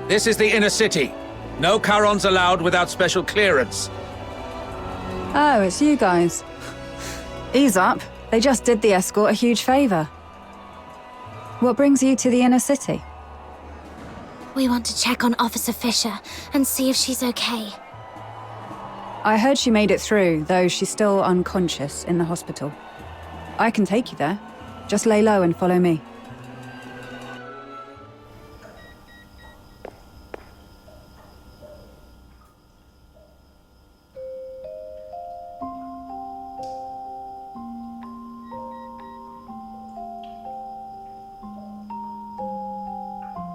This is the inner city. No Charons allowed without special clearance. Oh, it's you guys. Ease up. They just did the escort a huge favor. What brings you to the inner city? We want to check on Officer Fisher and see if she's okay. I heard she made it through, though she's still unconscious in the hospital. I can take you there. Just lay low and follow me.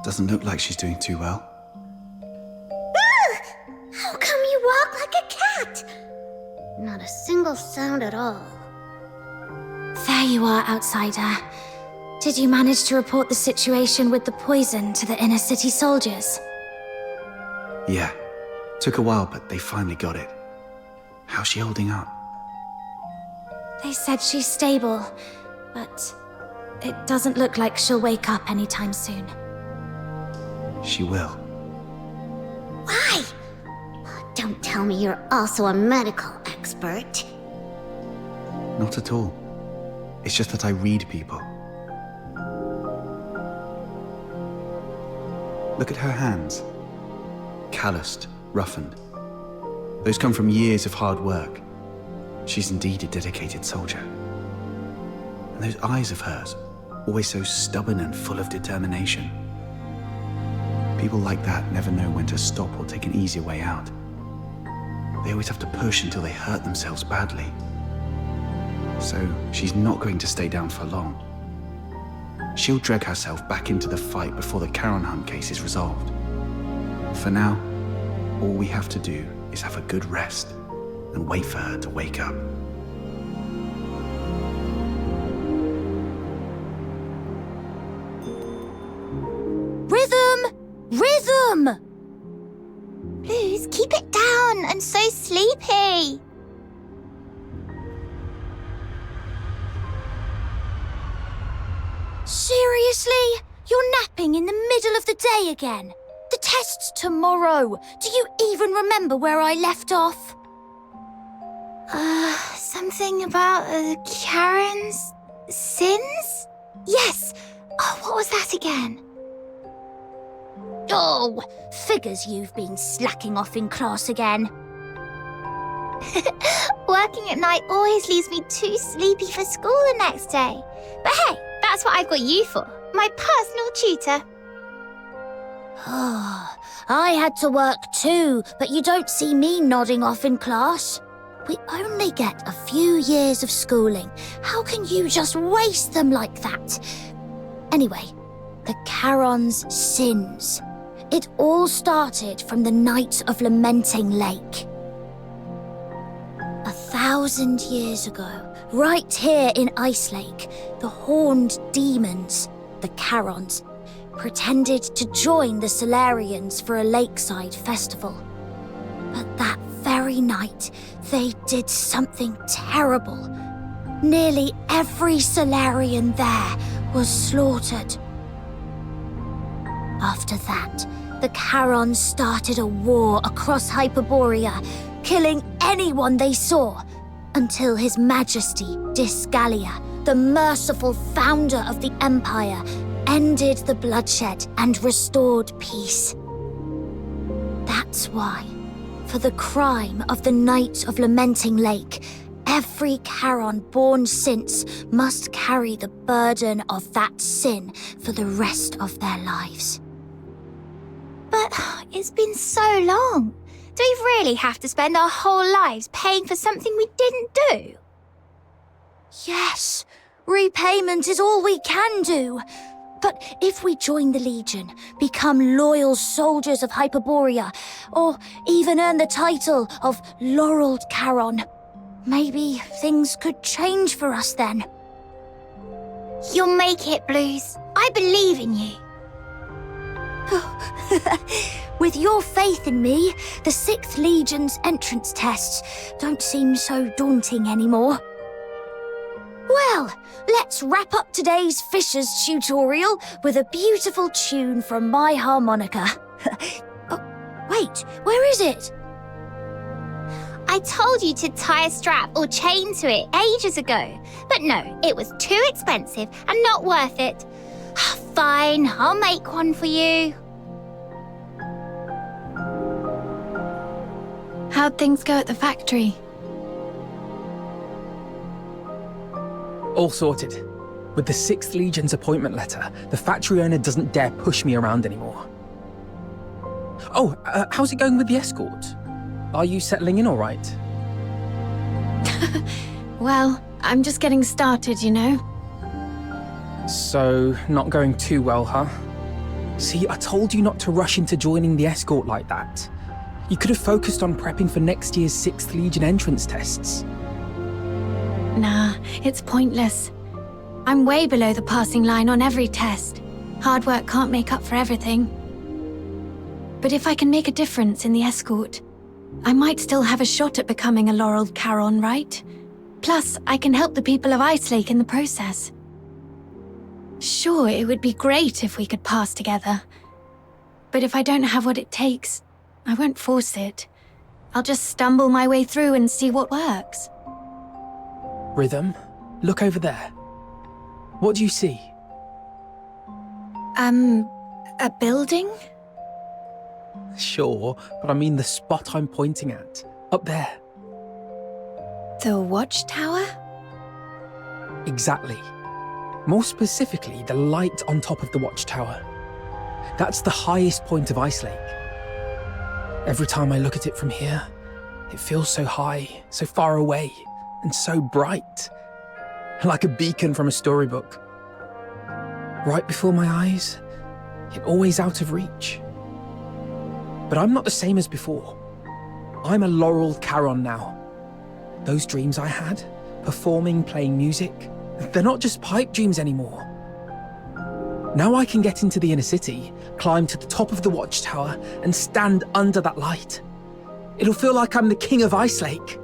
Doesn't look like she's doing too well. How come you walk like a cat? Not a single sound at all. There you are, outsider. Did you manage to report the situation with the poison to the inner city soldiers? Yeah. Took a while, but they finally got it. How's she holding up? They said she's stable, but it doesn't look like she'll wake up anytime soon. She will. Why? Don't tell me you're also a medical expert. Not at all. It's just that I read people. Look at her hands. Calloused, roughened. Those come from years of hard work. She's indeed a dedicated soldier. And those eyes of hers, always so stubborn and full of determination. People like that never know when to stop or take an easier way out. They always have to push until they hurt themselves badly. So she's not going to stay down for long. She'll drag herself back into the fight before the Charon Hunt case is resolved. For now, all we have to do is have a good rest and wait for her to wake up. Rhythm! Rhythm! Blues, keep it down. I'm so sleepy. Seriously? You're napping in the middle of the day again? The test's tomorrow. Do you even remember where I left off? Something about Karen's sins? Yes. Oh, what was that again? Oh, figures you've been slacking off in class again. Working at night always leaves me too sleepy for school the next day. But hey, that's what I've got you for. My personal tutor. Oh, I had to work too, but you don't see me nodding off in class. We only get a few years of schooling. How can you just waste them like that? Anyway, the Charon's sins. It all started from the night of Lamenting Lake. 1,000 years ago, right here in Ice Lake, the horned demons, the Charons, pretended to join the Solarians for a lakeside festival. But that very night, they did something terrible. Nearly every Solarian there was slaughtered. After that, the Charons started a war across Hyperborea, killing anyone they saw, until His Majesty Disgalia, the merciful founder of the Empire, ended the bloodshed and restored peace. That's why, for the crime of the Night of Lamenting Lake, every Charon born since must carry the burden of that sin for the rest of their lives. But it's been so long. Do we really have to spend our whole lives paying for something we didn't do? Yes, repayment is all we can do. But if we join the Legion, become loyal soldiers of Hyperborea, or even earn the title of Laureled Charon, maybe things could change for us then. You'll make it, Blues. I believe in you. With your faith in me, the 6th Legion's entrance tests don't seem so daunting anymore. Well, let's wrap up today's Fisher's tutorial with a beautiful tune from my harmonica. Wait, where is it? I told you to tie a strap or chain to it ages ago. But no, it was too expensive and not worth it. Fine, I'll make one for you. How'd things go at the factory? All sorted. With the 6th Legion's appointment letter, the factory owner doesn't dare push me around anymore. Oh, how's it going with the escort? Are you settling in all right? Well, I'm just getting started, you know? So, not going too well, huh? See, I told you not to rush into joining the escort like that. You could have focused on prepping for next year's 6th Legion entrance tests. Nah, it's pointless. I'm way below the passing line on every test. Hard work can't make up for everything. But if I can make a difference in the escort, I might still have a shot at becoming a laureled Charon, right? Plus, I can help the people of Ice Lake in the process. Sure, it would be great if we could pass together. But if I don't have what it takes, I won't force it. I'll just stumble my way through and see what works. Rhythm, look over there. What do you see? A building? Sure, but I mean the spot I'm pointing at. Up there. The watchtower? Exactly. More specifically, the light on top of the watchtower. That's the highest point of Ice Lake. Every time I look at it from here, it feels so high, so far away, and so bright. Like a beacon from a storybook. Right before my eyes, yet always out of reach. But I'm not the same as before. I'm a laureled Charon now. Those dreams I had, performing, playing music, they're not just pipe dreams anymore. Now I can get into the inner city, climb to the top of the watchtower, and stand under that light. It'll feel like I'm the king of Ice Lake.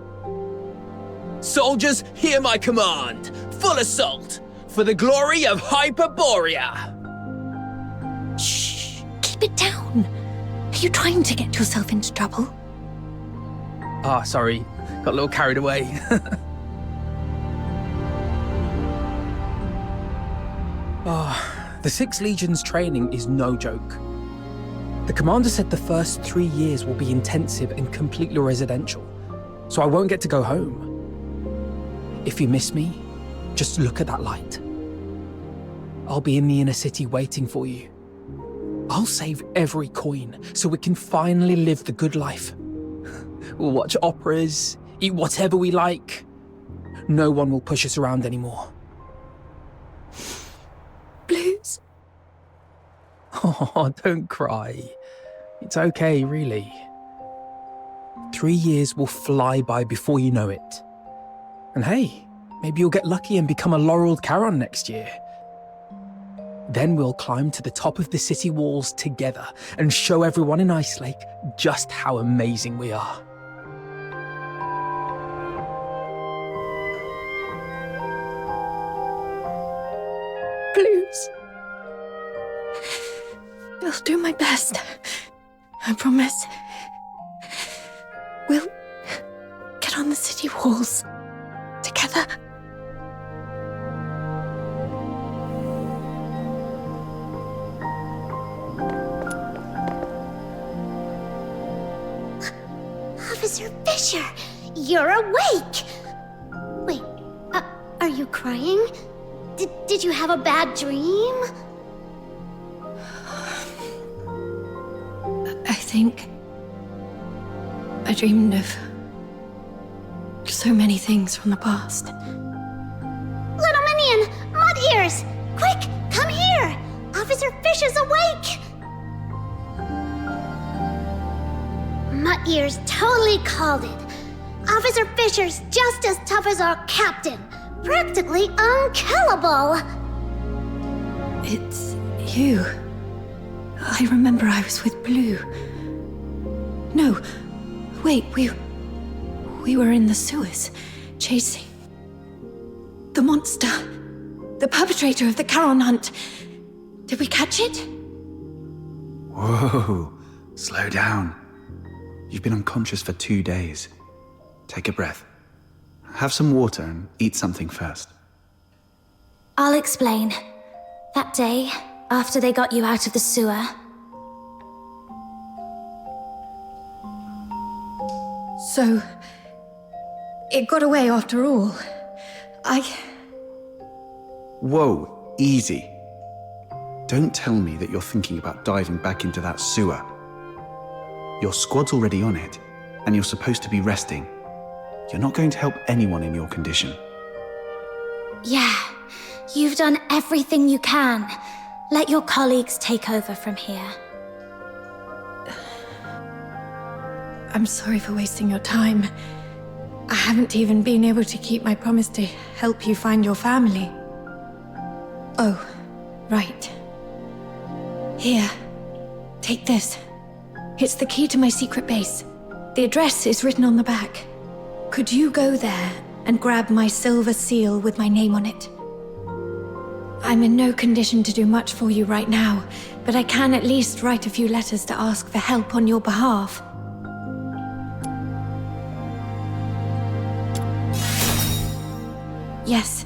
Soldiers, hear my command! Full assault! For the glory of Hyperborea! Shh! Keep it down! Are you trying to get yourself into trouble? Ah, sorry. Got a little carried away. The 6th Legion's training is no joke. The commander said the first 3 years will be intensive and completely residential, so I won't get to go home. If you miss me, just look at that light. I'll be in the inner city waiting for you. I'll save every coin so we can finally live the good life. We'll watch operas, eat whatever we like. No one will push us around anymore. Blues? Oh, don't cry. It's okay, really. 3 years will fly by before you know it. And hey, maybe you'll get lucky and become a laureled Charon next year. Then we'll climb to the top of the city walls together and show everyone in Ice Lake just how amazing we are. Blues. I'll do my best. I promise. We'll get on the city walls together. Officer Fisher, you're awake! Wait, are you crying? Did you have a bad dream? I think I dreamed of so many things from the past. Little Minion, Mud Ears! Quick, come here! Officer Fisher's awake! Mud Ears totally called it. Officer Fisher's just as tough as our captain. Practically unkillable. It's you. I remember I was with Blue. No, wait, we were in the sewers, chasing the monster, the perpetrator of the Charon hunt. Did we catch it? Whoa, Slow down. You've been unconscious for 2 days. Take a breath. Have some water and eat something first. I'll explain. That day, after they got you out of the sewer... So, it got away after all. Whoa, easy. Don't tell me that you're thinking about diving back into that sewer. Your squad's already on it, and you're supposed to be resting. You're not going to help anyone in your condition. Yeah, you've done everything you can. Let your colleagues take over from here. I'm sorry for wasting your time. I haven't even been able to keep my promise to help you find your family. Oh, right. Here, take this. It's the key to my secret base. The address is written on the back. Could you go there and grab my silver seal with my name on it? I'm in no condition to do much for you right now, but I can at least write a few letters to ask for help on your behalf. Yes.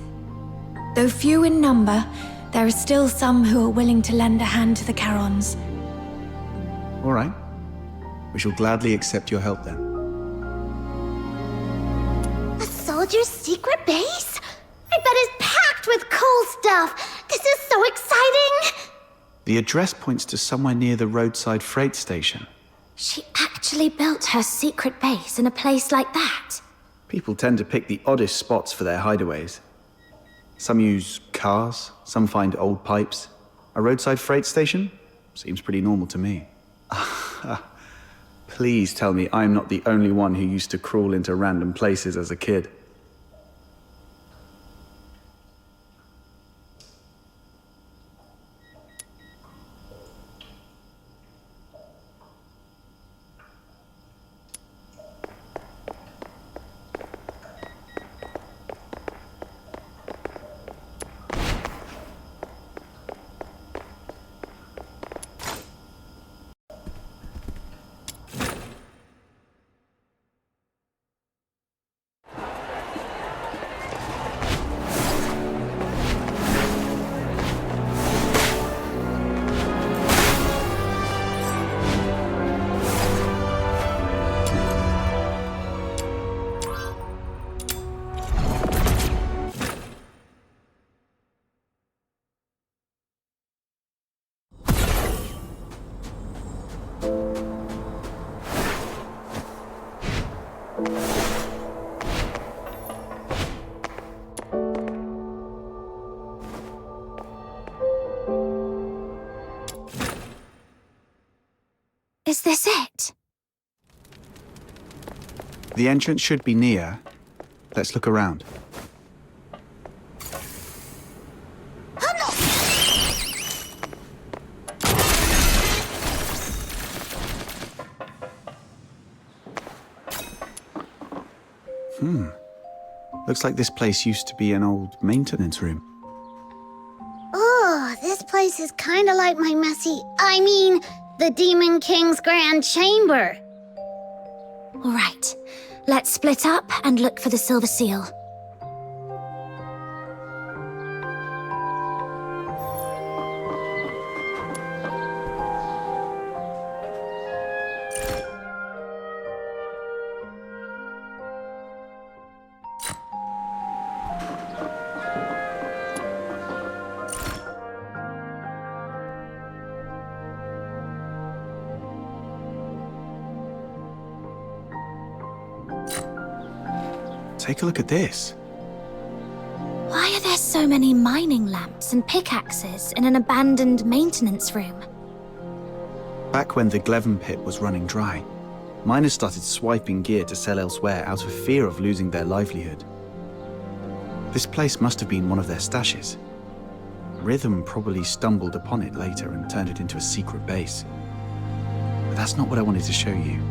Though few in number, there are still some who are willing to lend a hand to the Charons. All right. We shall gladly accept your help then. A soldier's secret base? I bet it's packed with cool stuff. This is so exciting. The address points to somewhere near the roadside freight station. She actually built her secret base in a place like that. People tend to pick the oddest spots for their hideaways. Some use cars, some find old pipes. A roadside freight station? Seems pretty normal to me. Please tell me I'm not the only one who used to crawl into random places as a kid. Is this it? The entrance should be near. Let's look around. Looks like this place used to be an old maintenance room. Oh, this place is kind of like my the Demon King's Grand Chamber. All right, let's split up and look for the silver seal. Take a look at this. Why are there so many mining lamps and pickaxes in an abandoned maintenance room? Back when the Gleven pit was running dry, miners started swiping gear to sell elsewhere out of fear of losing their livelihood. This place must have been one of their stashes. Rhythm probably stumbled upon it later and turned it into a secret base. But that's not what I wanted to show you.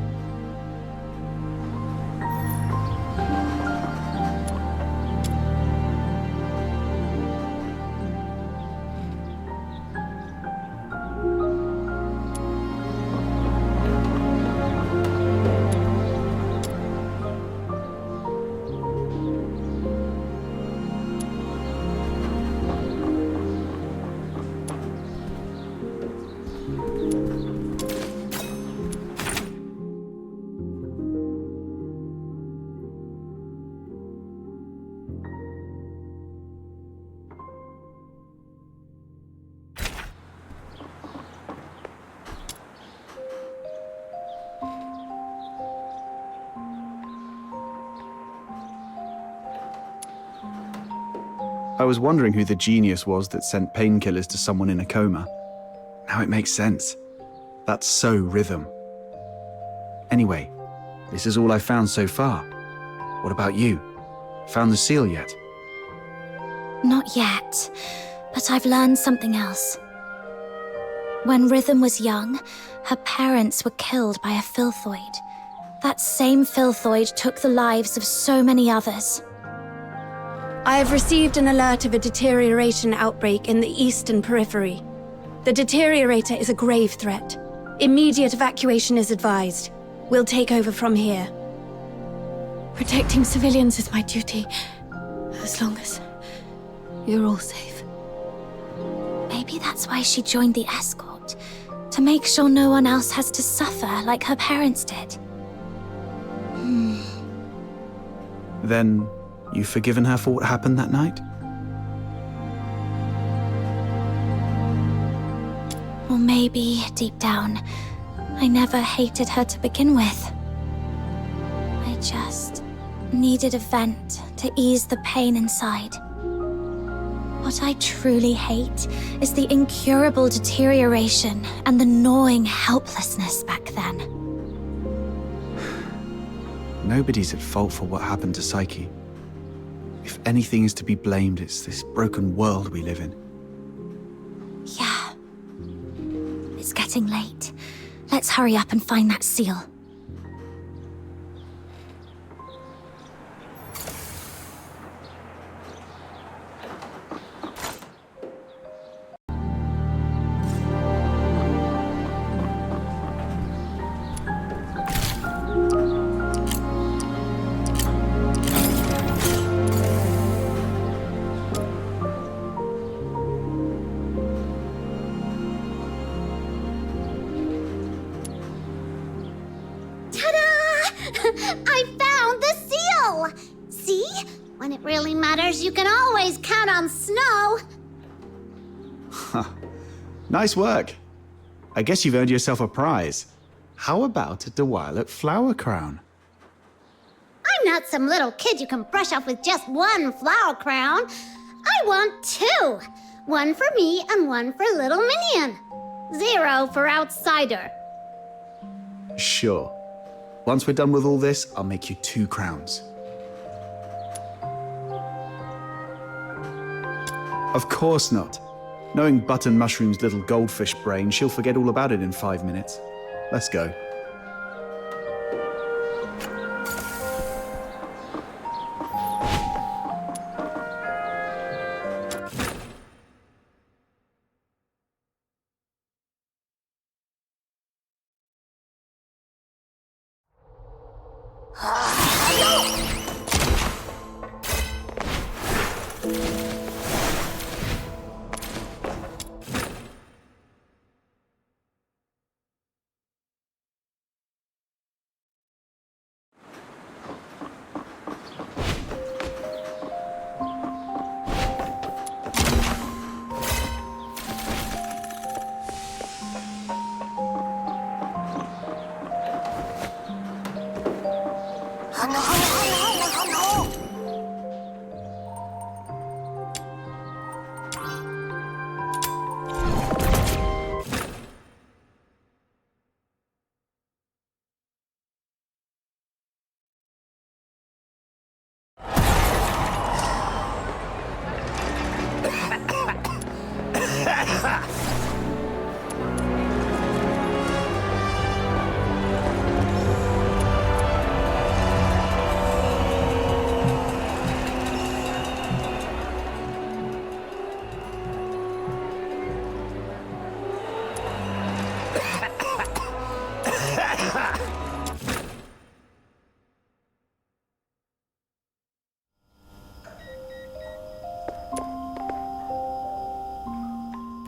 I was wondering who the genius was that sent painkillers to someone in a coma. Now it makes sense. That's so Rhythm. Anyway, this is all I've found so far. What about you? Found the seal yet? Not yet, but I've learned something else. When Rhythm was young, her parents were killed by a filthoid. That same filthoid took the lives of so many others. I have received an alert of a deterioration outbreak in the eastern periphery. The deteriorator is a grave threat. Immediate evacuation is advised. We'll take over from here. Protecting civilians is my duty, as long as you're all safe. Maybe that's why she joined the escort, to make sure no one else has to suffer like her parents did. Then, you've forgiven her for what happened that night? Or maybe, deep down, I never hated her to begin with. I just needed a vent to ease the pain inside. What I truly hate is the incurable deterioration and the gnawing helplessness back then. Nobody's at fault for what happened to Psyche. If anything is to be blamed, it's this broken world we live in. Yeah. It's getting late. Let's hurry up and find that seal. I found the seal! See? When it really matters, you can always count on snow. Nice work. I guess you've earned yourself a prize. How about a Twilight flower crown? I'm not some little kid you can brush off with just one flower crown. I want two. One for me and one for little minion. 0 for outsider. Sure. Once we're done with all this, I'll make you 2 crowns. Of course not. Knowing Button Mushroom's little goldfish brain, she'll forget all about it in 5 minutes. Let's go.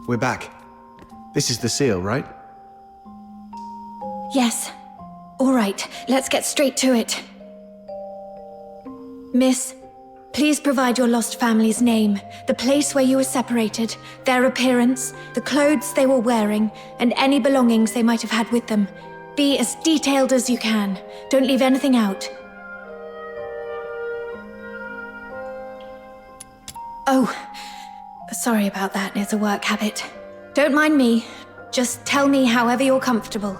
We're back. This is the seal, right? Yes. All right, let's get straight to it. Miss, please provide your lost family's name, the place where you were separated, their appearance, the clothes they were wearing, and any belongings they might have had with them. Be as detailed as you can. Don't leave anything out. Oh, sorry about that. It's a work habit. Don't mind me. Just tell me however you're comfortable.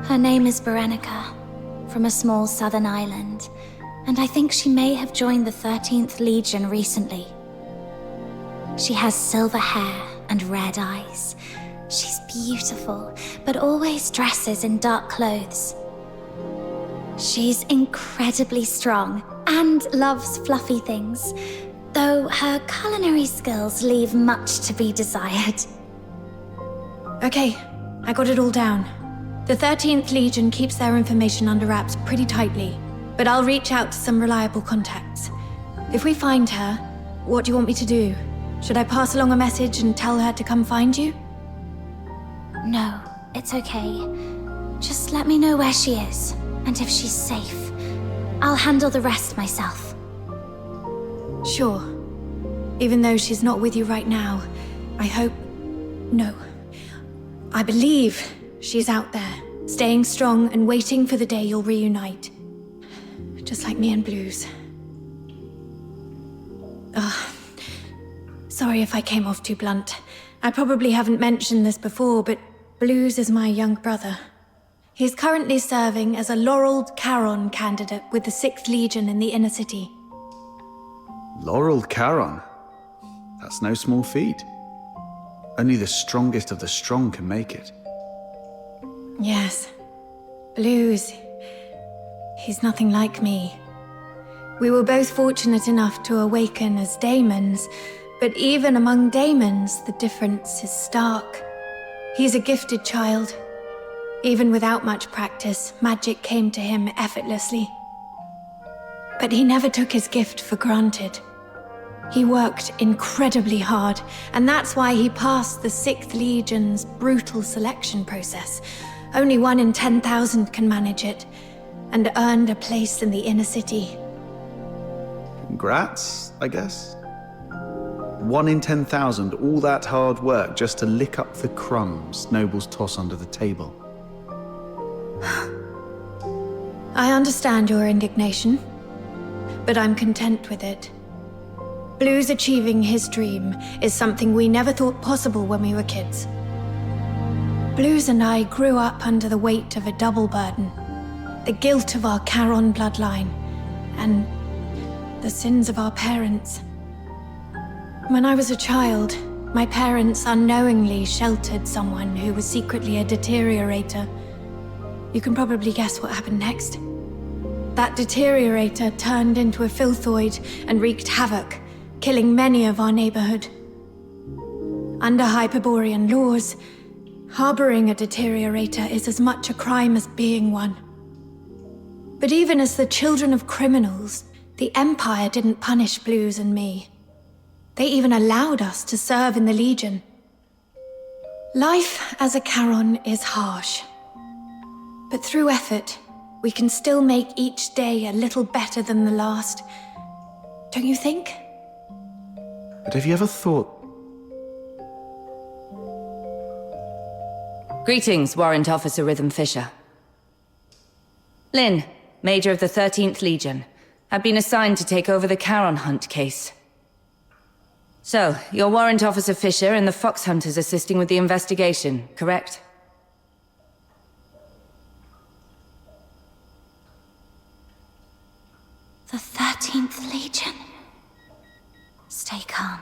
Her name is Berenica, from a small southern island, and I think she may have joined the 13th Legion recently. She has silver hair and red eyes. She's beautiful, but always dresses in dark clothes. She's incredibly strong and loves fluffy things, though her culinary skills leave much to be desired. Okay, I got it all down. The 13th Legion keeps their information under wraps pretty tightly, but I'll reach out to some reliable contacts. If we find her, what do you want me to do? Should I pass along a message and tell her to come find you? No, it's okay. Just let me know where she is, and if she's safe. I'll handle the rest myself. Sure. Even though she's not with you right now, I hope... No. I believe she's out there, staying strong and waiting for the day you'll reunite. Just like me and Blues. Ugh. Sorry if I came off too blunt. I probably haven't mentioned this before, but Blues is my young brother. He's currently serving as a laureled Charon candidate with the 6th Legion in the inner city. Laureled Charon? That's no small feat. Only the strongest of the strong can make it. Yes. Blues. He's nothing like me. We were both fortunate enough to awaken as daemons, but even among daemons, the difference is stark. He's a gifted child. Even without much practice, magic came to him effortlessly. But he never took his gift for granted. He worked incredibly hard, and that's why he passed the 6th Legion's brutal selection process. Only 1 in 10,000 can manage it, and earned a place in the inner city. Congrats, I guess? 1 in 10,000, all that hard work just to lick up the crumbs nobles toss under the table. I understand your indignation, but I'm content with it. Blues achieving his dream is something we never thought possible when we were kids. Blues and I grew up under the weight of a double burden. The guilt of our Charon bloodline, and the sins of our parents. When I was a child, my parents unknowingly sheltered someone who was secretly a deteriorator. You can probably guess what happened next. That deteriorator turned into a filthoid and wreaked havoc, killing many of our neighborhood. Under Hyperborean laws, harboring a deteriorator is as much a crime as being one. But even as the children of criminals, the Empire didn't punish Blues and me. They even allowed us to serve in the Legion. Life as a Charon is harsh. But through effort, we can still make each day a little better than the last. Don't you think? But have you ever thought... Greetings, Warrant Officer Rhythm Fisher. Lynn, Major of the 13th Legion. I've been assigned to take over the Charon Hunt case. So, you're Warrant Officer Fisher and the Fox Hunters assisting with the investigation, correct? The 13th Legion. Stay calm.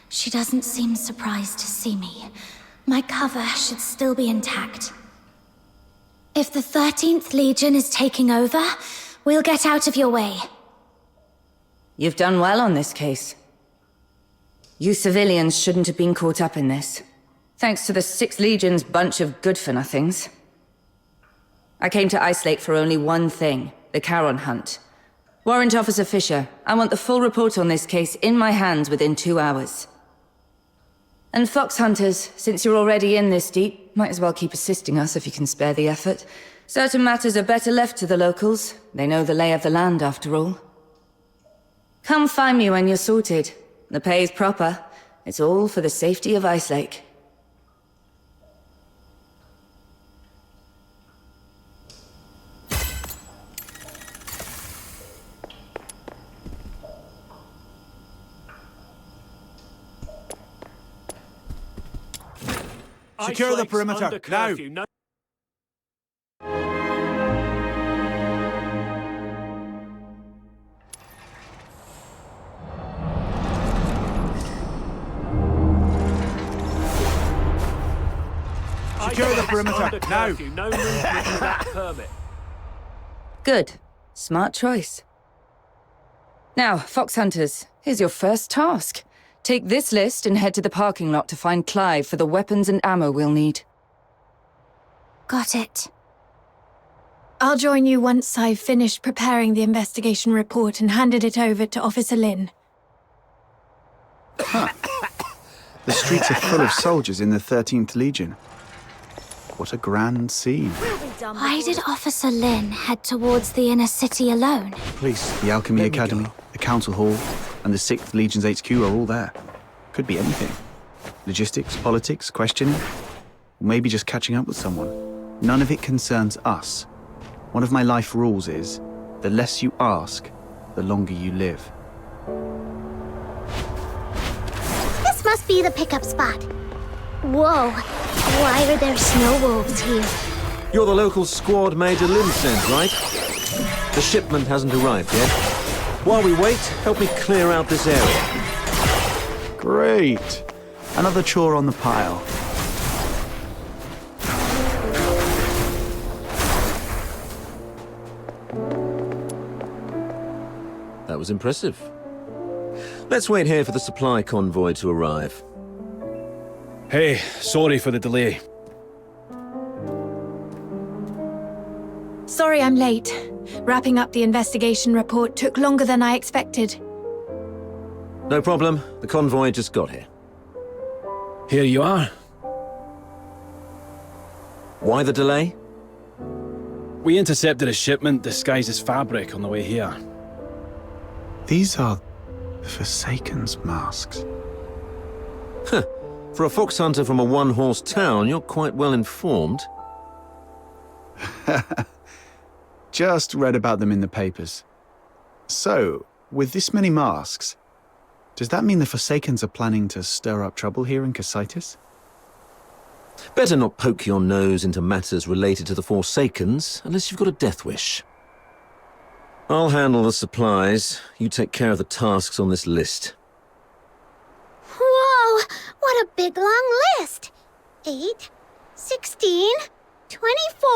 She doesn't seem surprised to see me. My cover should still be intact. If the 13th Legion is taking over, we'll get out of your way. You've done well on this case. You civilians shouldn't have been caught up in this. Thanks to the 6th Legion's bunch of good-for-nothings. I came to Ice Lake for only one thing, the Charon Hunt. Warrant Officer Fisher, I want the full report on this case in my hands within 2 hours. And Fox Hunters, since you're already in this deep, might as well keep assisting us if you can spare the effort. Certain matters are better left to the locals. They know the lay of the land, after all. Come find me when you're sorted. The pay's proper. It's all for the safety of Ice Lake. Secure the perimeter, now! Secure the perimeter, now! No movement without permit. Good. Smart choice. Now, Fox Hunters, here's your first task. Take this list and head to the parking lot to find Clive for the weapons and ammo we'll need. Got it. I'll join you once I've finished preparing the investigation report and handed it over to Officer Lin. The streets are full of soldiers in the 13th Legion. What a grand scene. Why did Officer Lin head towards the inner city alone? Police, the Alchemy Academy, the Council Hall, and the 6th Legion's HQ are all there. Could be anything. Logistics, politics, questioning, or maybe just catching up with someone. None of it concerns us. One of my life rules is, the less you ask, the longer you live. This must be the pickup spot. Whoa, why are there snow wolves here? You're the local squad Major Lin sent, right? The shipment hasn't arrived yet. While we wait, help me clear out this area. Great. Another chore on the pile. That was impressive. Let's wait here for the supply convoy to arrive. Hey, sorry for the delay. Sorry I'm late. Wrapping up the investigation report took longer than I expected. No problem. The convoy just got here. Here you are. Why the delay? We intercepted a shipment disguised as fabric on the way here. These are the Forsaken's masks. Huh. For a fox hunter from a one-horse town, you're quite well informed. Just read about them in the papers. So, with this many masks, does that mean the Forsakens are planning to stir up trouble here in Cocytus? Better not poke your nose into matters related to the Forsakens, unless you've got a death wish. I'll handle the supplies. You take care of the tasks on this list. Whoa, what a big long list. 8, 16, 24,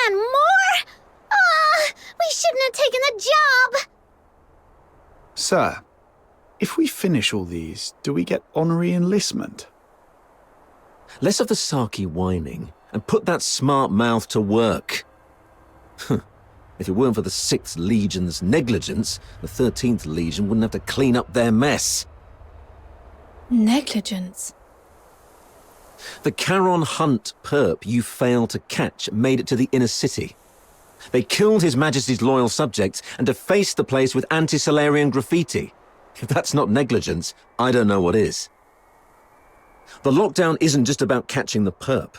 and more? We shouldn't have taken the job! Sir, if we finish all these, do we get honorary enlistment? Less of the sarky whining, and put that smart mouth to work. If it weren't for the 6th Legion's negligence, the 13th Legion wouldn't have to clean up their mess. Negligence? The Charon Hunt perp you failed to catch made it to the inner city. They killed His Majesty's loyal subjects and defaced the place with anti-Solarian graffiti. If that's not negligence, I don't know what is. The lockdown isn't just about catching the perp.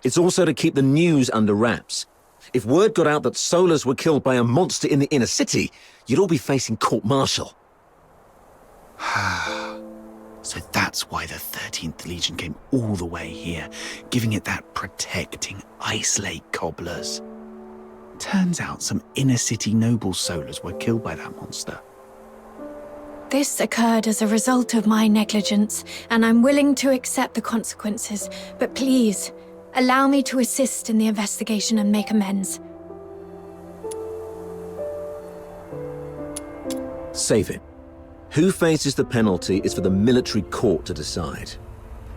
It's also to keep the news under wraps. If word got out that Solars were killed by a monster in the inner city, you'd all be facing court-martial. So that's why the 13th Legion came all the way here, giving it that protecting Ice Lake cobblers. Turns out some inner city noble Solars were killed by that monster. This occurred as a result of my negligence, and I'm willing to accept the consequences. But please, allow me to assist in the investigation and make amends. Save it. Who faces the penalty is for the military court to decide.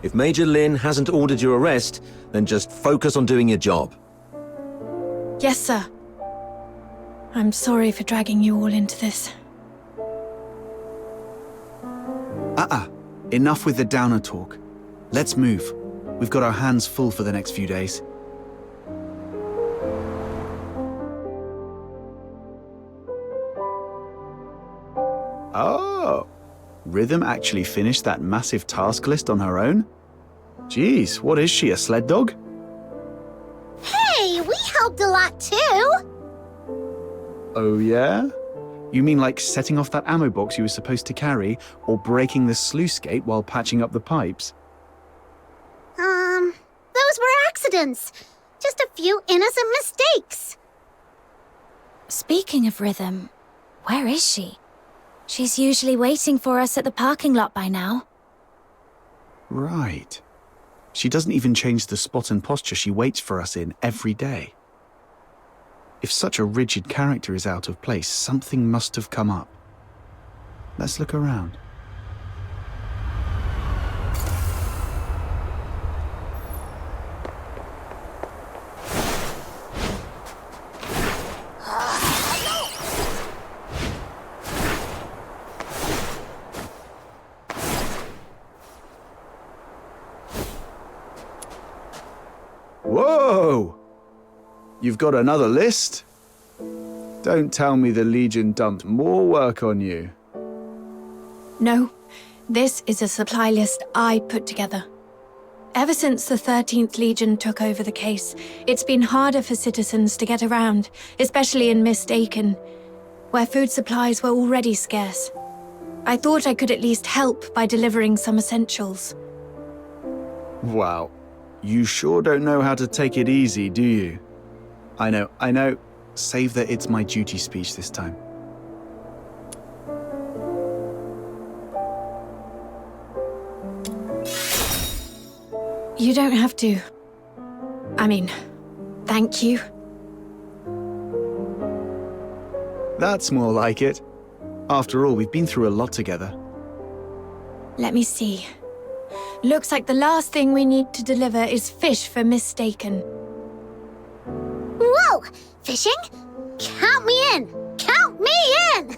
If Major Lin hasn't ordered your arrest, then just focus on doing your job. Yes, sir. I'm sorry for dragging you all into this. Enough with the downer talk. Let's move. We've got our hands full for the next few days. Oh, Rhythm actually finished that massive task list on her own? Geez, what is she, a sled dog? Hey, we helped a lot too! Oh yeah? You mean like setting off that ammo box you were supposed to carry, or breaking the sluice gate while patching up the pipes? accidents. Just a few innocent mistakes. Speaking of Rhythm, where is she? She's usually waiting for us at the parking lot by now. Right. She doesn't even change the spot and posture she waits for us in every day. If such a rigid character is out of place, something must have come up. Let's look around. Whoa! You've got another list? Don't tell me the Legion dumped more work on you. No, this is a supply list I put together. Ever since the 13th Legion took over the case, it's been harder for citizens to get around, especially in Mistaken, where food supplies were already scarce. I thought I could at least help by delivering some essentials. Wow. You sure don't know how to take it easy, do you? I know. Save the "it's my duty" speech this time. You don't have to. I mean, thank you. That's more like it. After all, we've been through a lot together. Let me see. Looks like the last thing we need to deliver is fish for Mistaken. Whoa! Fishing? Count me in! Count me in!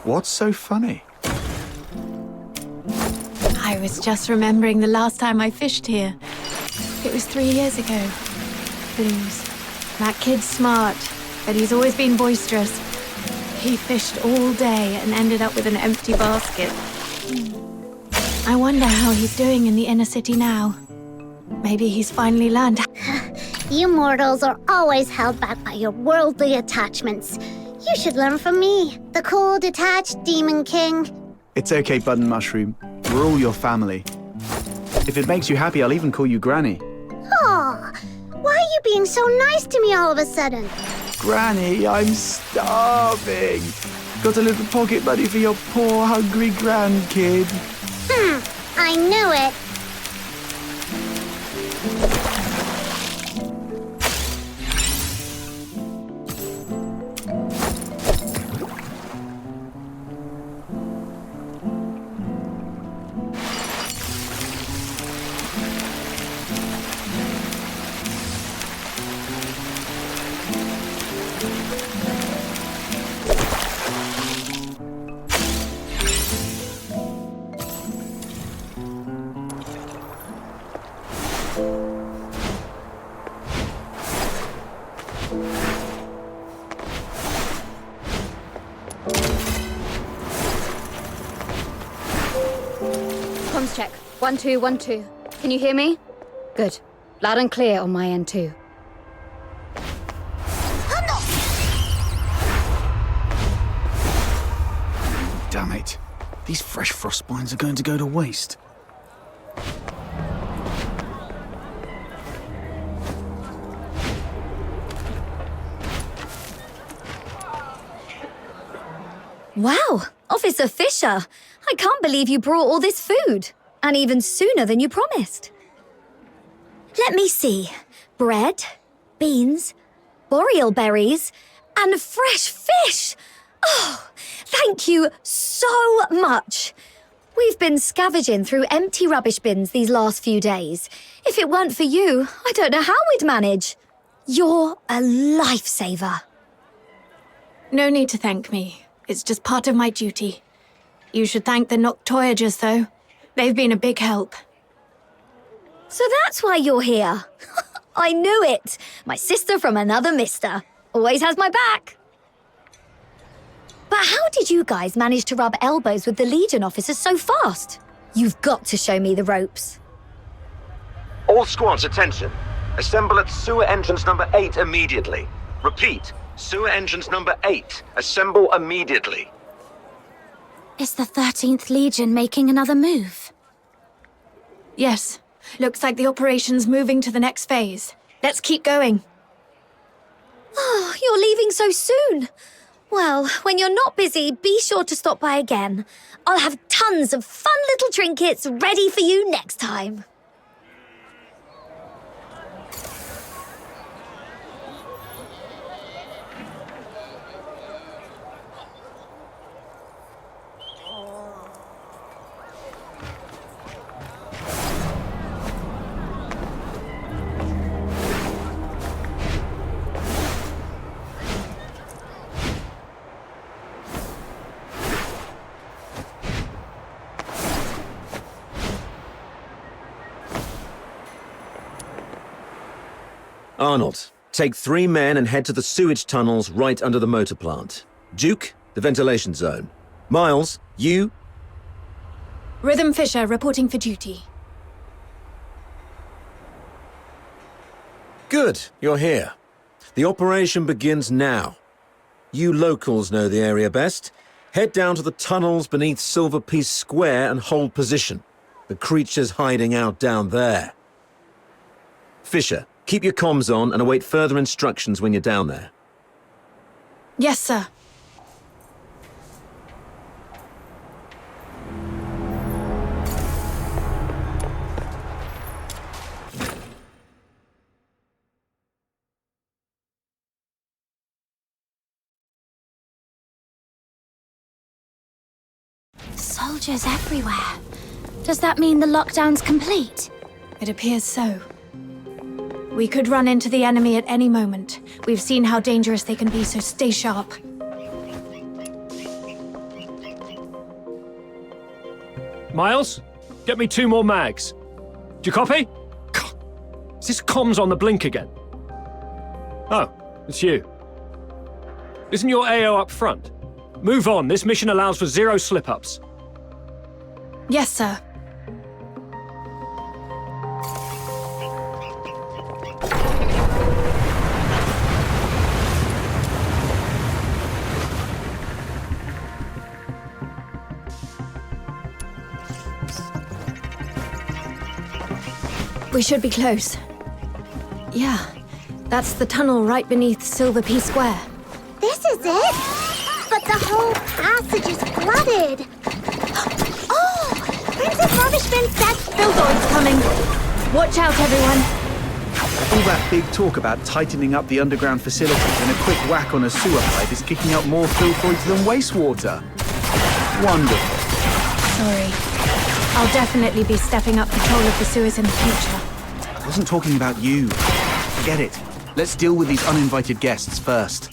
What's so funny? I was just remembering the last time I fished here. It was 3 years ago. Blues. That kid's smart, but he's always been boisterous. He fished all day and ended up with an empty basket. I wonder how he's doing in the inner city now. Maybe he's finally learned. You mortals are always held back by your worldly attachments. You should learn from me, the cool, detached Demon King. It's okay, Button Mushroom. We're all your family. If it makes you happy, I'll even call you Granny. Aw, why are you being so nice to me all of a sudden? Granny, I'm starving. Got a little pocket money for your poor, hungry grandkid. I knew it. Comms check. 1 2 1 2. Can you hear me? Good. Loud and clear on my end too. Damn it. These fresh frost spines are going to go to waste. Wow, Officer Fisher. I can't believe you brought all this food. And even sooner than you promised. Let me see. Bread, beans, boreal berries, and fresh fish. Oh, thank you so much. We've been scavenging through empty rubbish bins these last few days. If it weren't for you, I don't know how we'd manage. You're a lifesaver. No need to thank me. It's just part of my duty. You should thank the Noctoyagers, though. They've been a big help. So that's why you're here. I knew it. My sister from another mister. Always has my back. But how did you guys manage to rub elbows with the Legion officers so fast? You've got to show me the ropes. All squads, attention. Assemble at sewer entrance number 8 immediately. Repeat, Sewer entrance number 8. Assemble immediately. Is the 13th Legion making another move? Yes. Looks like the operation's moving to the next phase. Let's keep going. Oh, you're leaving so soon. Well, when you're not busy, be sure to stop by again. I'll have tons of fun little trinkets ready for you next time. Arnold, take 3 men and head to the sewage tunnels right under the motor plant. Duke, the ventilation zone. Miles, you... Rhythm Fisher reporting for duty. Good, you're here. The operation begins now. You locals know the area best. Head down to the tunnels beneath Silver Piece Square and hold position. The creature's hiding out down there. Fisher, keep your comms on and await further instructions when you're down there. Yes, sir. Soldiers everywhere. Does that mean the lockdown's complete? It appears so. We could run into the enemy at any moment. We've seen how dangerous they can be, so stay sharp. Miles, get me 2 more mags. Do you copy? Is this comms on the blink again? Oh, it's you. Isn't your AO up front? Move on, this mission allows for 0 slip-ups. Yes, sir. We should be close. Yeah, that's the tunnel right beneath Silver Piece Square. This is it? But the whole passage is flooded. Oh! Prince's rubbish bin set. Billboard's coming. Watch out, everyone. All that big talk about tightening up the underground facilities and a quick whack on a sewer pipe is kicking up more filthoids than wastewater. Wonderful. Sorry. I'll definitely be stepping up control of the sewers in the future. I wasn't talking about you. Forget it. Let's deal with these uninvited guests first.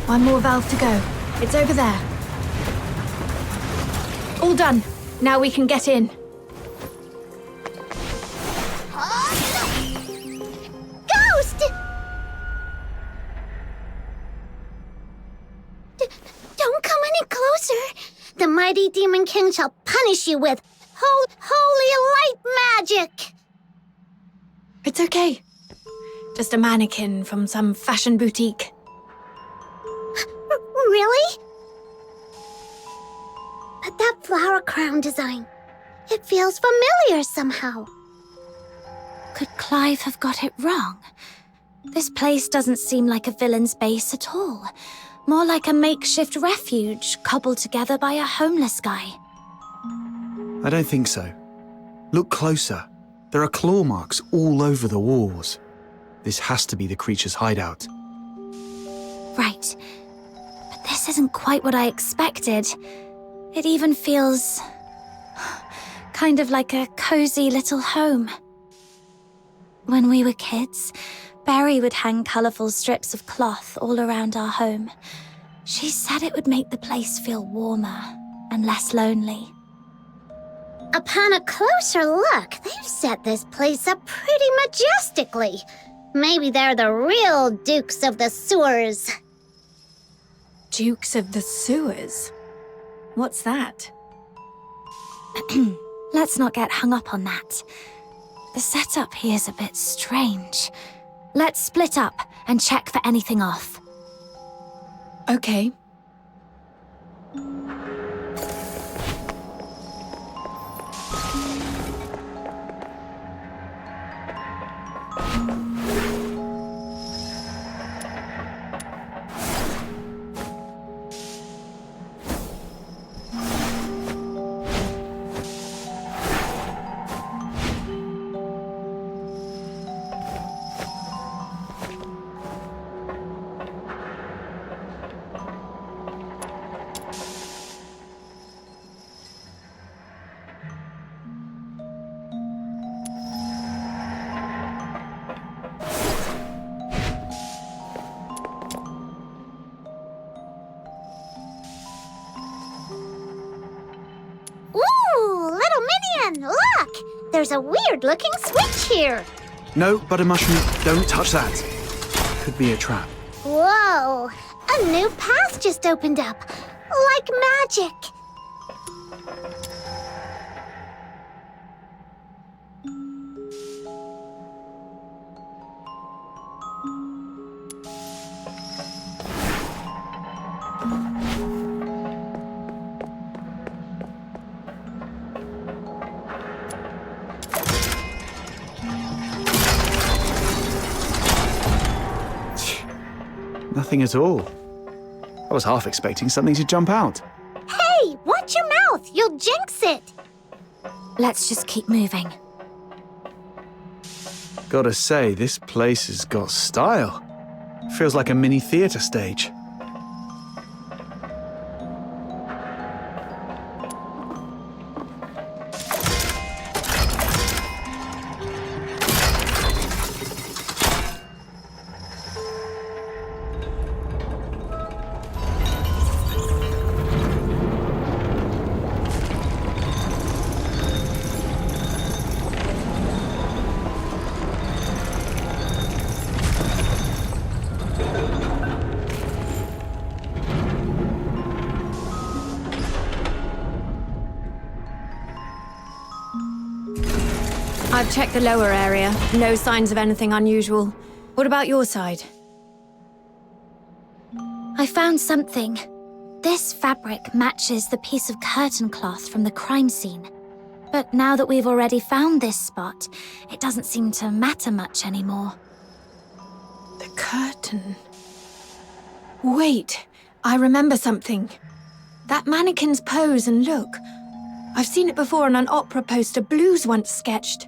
One more valve to go. It's over there. All done. Now we can get in. Ghost! Don't come any closer. The mighty Demon King shall punish you with holy light magic. It's okay. Just a mannequin from some fashion boutique. Really? But that flower crown design, it feels familiar somehow. Could Clive have got it wrong? This place doesn't seem like a villain's base at all. More like a makeshift refuge cobbled together by a homeless guy. I don't think so. Look closer. There are claw marks all over the walls. This has to be the creature's hideout. Right. But this isn't quite what I expected. It even feels kind of like a cozy little home. When we were kids, Berry would hang colourful strips of cloth all around our home. She said it would make the place feel warmer and less lonely. Upon a closer look, they've set this place up pretty majestically. Maybe they're the real Dukes of the Sewers. Dukes of the Sewers? What's that? Let's not get hung up on that. The setup here's a bit strange. Let's split up and check for anything off. Okay. There's a weird-looking switch here. No, Butter Mushroom, don't touch that. Could be a trap. Whoa! A new path just opened up. Like magic. Nothing at all. I was half expecting something to jump out. Hey, watch your mouth! You'll jinx it! Let's just keep moving. Gotta say, this place has got style. Feels like a mini theatre stage. I've checked the lower area. No signs of anything unusual. What about your side? I found something. This fabric matches the piece of curtain cloth from the crime scene. But now that we've already found this spot, it doesn't seem to matter much anymore. The curtain. Wait, I remember something. That mannequin's pose and look. I've seen it before on an opera poster Blues once sketched.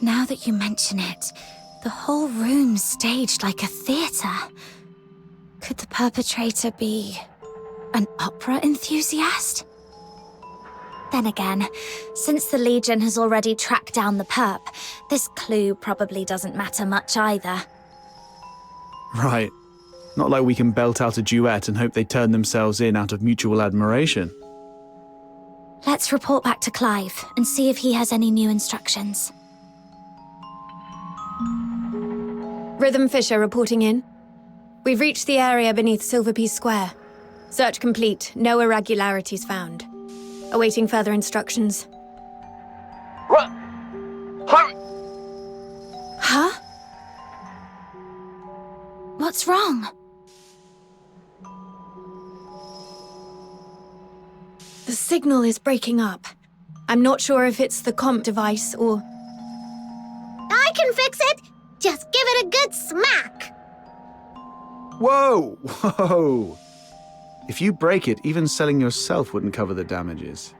Now that you mention it, the whole room's staged like a theatre. Could the perpetrator be an opera enthusiast? Then again, since the Legion has already tracked down the perp, this clue probably doesn't matter much either. Right. Not like we can belt out a duet and hope they turn themselves in out of mutual admiration. Let's report back to Clive and see if he has any new instructions. Rhythm Fisher reporting in. We've reached the area beneath Silverpiece Square. Search complete. No irregularities found. Awaiting further instructions. What? Huh? What's wrong? The signal is breaking up. I'm not sure if it's the comp device or... I can fix it! Just give it a good smack! Whoa! Whoa! If you break it, even selling yourself wouldn't cover the damages.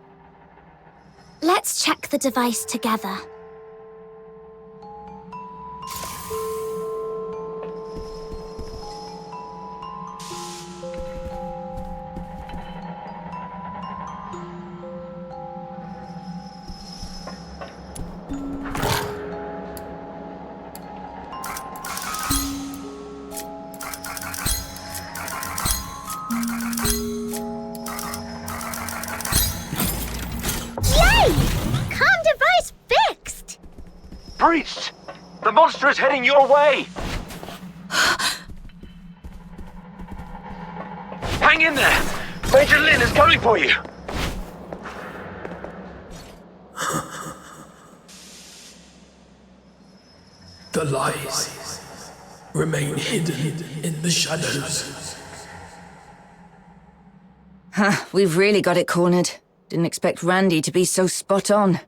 Let's check the device together. Priest! The monster is heading your way! Hang in there! Major Lin is coming for you! The lies remain hidden in the shadows. Huh, we've really got it cornered. Didn't expect Randy to be so spot on.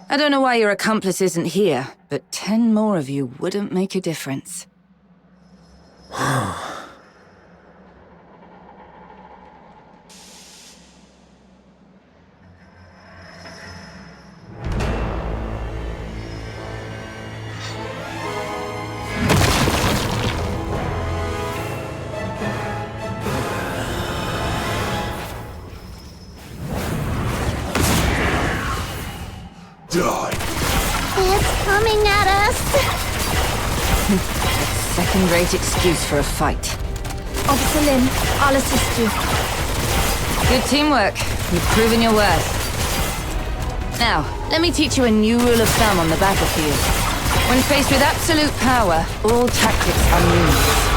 I don't know why your accomplice isn't here, but 10 more of you wouldn't make a difference. It's coming at us! Second-rate excuse for a fight. Officer Lin, I'll assist you. Good teamwork. You've proven your worth. Now, let me teach you a new rule of thumb on the battlefield. When faced with absolute power, all tactics are meaningless.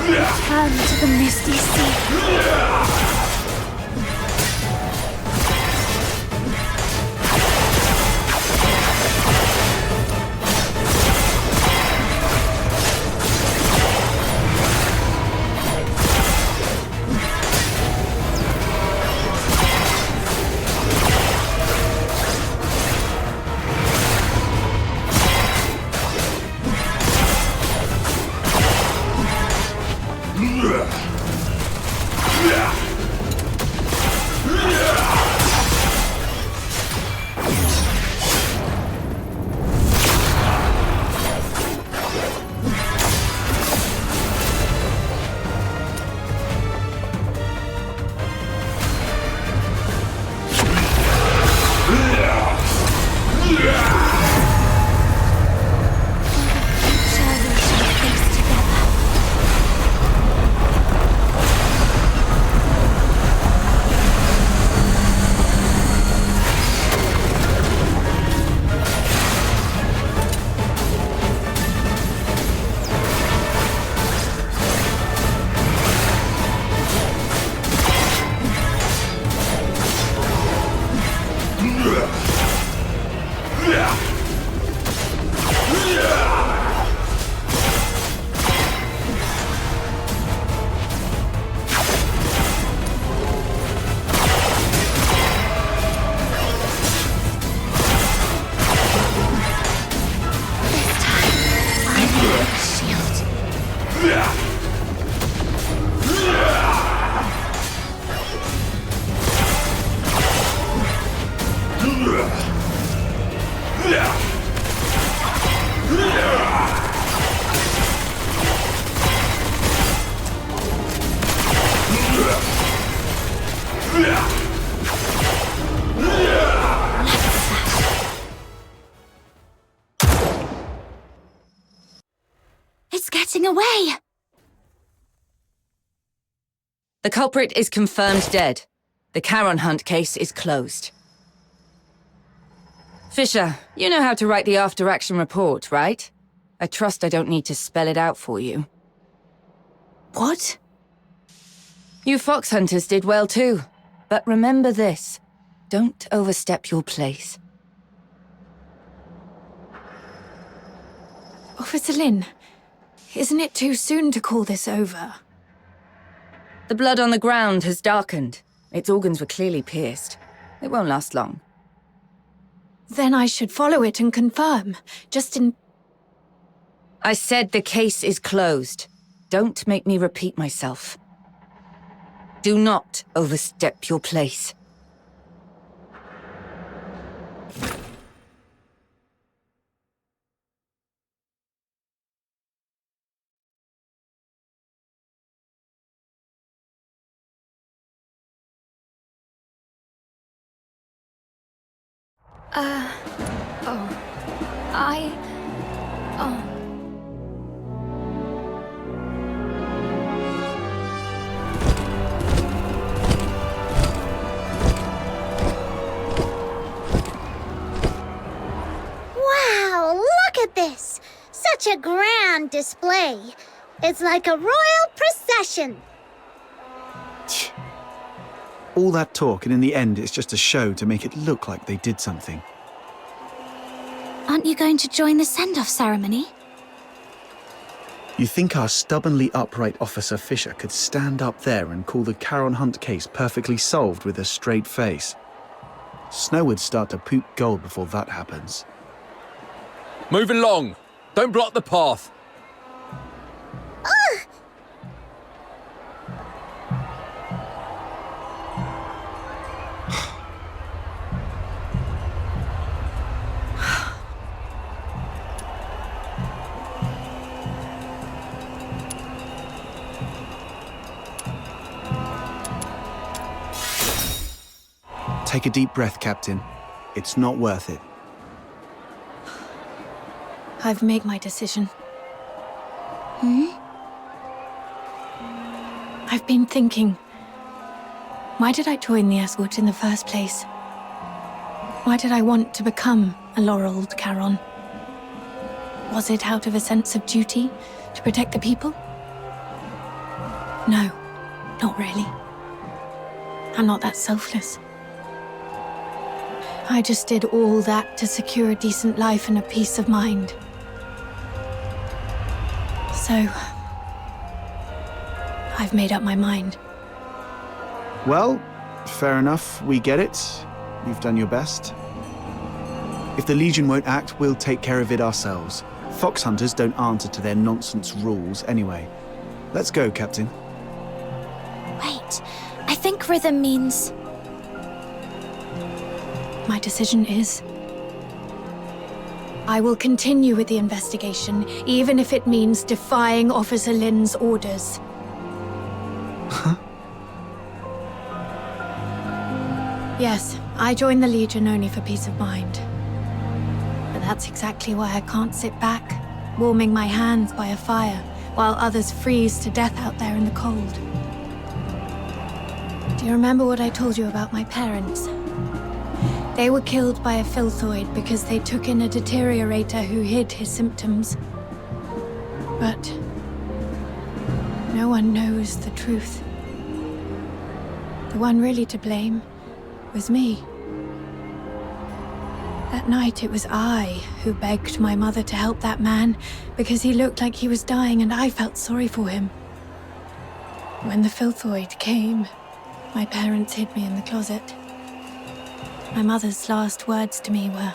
Return to the misty sea. It's getting away! The culprit is confirmed dead. The Charon Hunt case is closed. Fisher, you know how to write the after-action report, right? I trust I don't need to spell it out for you. What? You fox hunters did well too. But remember this. Don't overstep your place. Officer Lin, isn't it too soon to call this over? The blood on the ground has darkened. Its organs were clearly pierced. It won't last long. Then I should follow it and confirm, just in... I said the case is closed. Don't make me repeat myself. Do not overstep your place. Wow, look at this! Such a grand display. It's like a royal procession. All that talk, and in the end, it's just a show to make it look like they did something. Aren't you going to join the send-off ceremony? You think our stubbornly upright Officer Fisher could stand up there and call the Charon Hunt case perfectly solved with a straight face? Snow would start to poop gold before that happens. Move along. Don't block the path. Ugh! Take a deep breath, Captain. It's not worth it. I've made my decision. I've been thinking, why did I join the escort in the first place? Why did I want to become a laureled Charon? Was it out of a sense of duty to protect the people? No, not really. I'm not that selfless. I just did all that to secure a decent life and a peace of mind. So, I've made up my mind. Well, fair enough. We get it. You've done your best. If the Legion won't act, we'll take care of it ourselves. Fox hunters don't answer to their nonsense rules anyway. Let's go, Captain. Wait, I think rhythm means... My decision is... I will continue with the investigation, even if it means defying Officer Lin's orders. Huh? Yes, I joined the Legion only for peace of mind. But that's exactly why I can't sit back, warming my hands by a fire, while others freeze to death out there in the cold. Do you remember what I told you about my parents? They were killed by a filthoid because they took in a deteriorator who hid his symptoms. But no one knows the truth. The one really to blame was me. That night it was I who begged my mother to help that man because he looked like he was dying and I felt sorry for him. When the filthoid came, my parents hid me in the closet. My mother's last words to me were,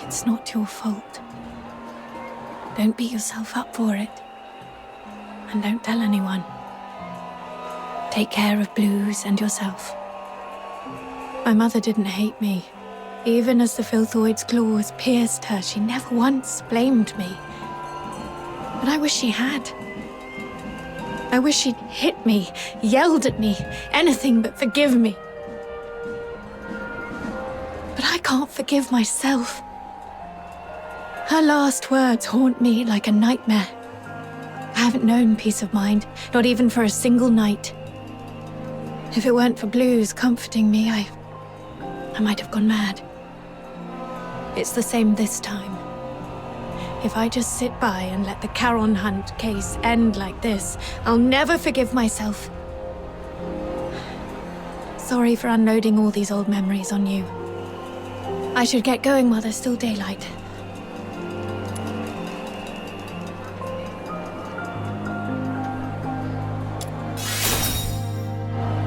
"It's not your fault. Don't beat yourself up for it. And don't tell anyone. Take care of Blues and yourself." My mother didn't hate me. Even as the filthoid's claws pierced her, she never once blamed me. But I wish she had. I wish she'd hit me, yelled at me, anything but forgive me. But I can't forgive myself. Her last words haunt me like a nightmare. I haven't known peace of mind, not even for a single night. If it weren't for Blues comforting me, I might have gone mad. It's the same this time. If I just sit by and let the Charon Hunt case end like this, I'll never forgive myself. sorry for unloading all these old memories on you. I should get going while there's still daylight.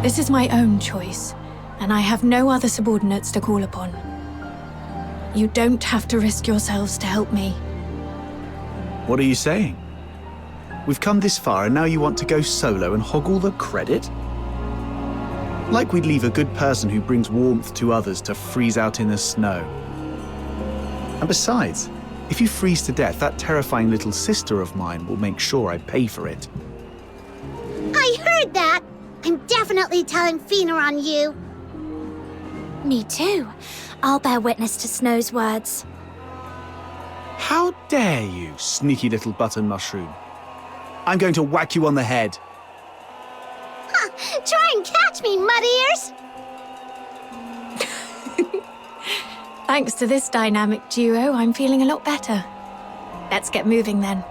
This is my own choice, and I have no other subordinates to call upon. You don't have to risk yourselves to help me. What are you saying? We've come this far and now you want to go solo and hog all the credit? Like we'd leave a good person who brings warmth to others to freeze out in the snow. And besides, if you freeze to death, that terrifying little sister of mine will make sure I pay for it. I heard that! I'm definitely telling Fina on you. Me too. I'll bear witness to Snow's words. How dare you, sneaky little button mushroom? I'm going to whack you on the head. Ha! Try and catch me, mud ears! Thanks to this dynamic duo, I'm feeling a lot better. Let's get moving then.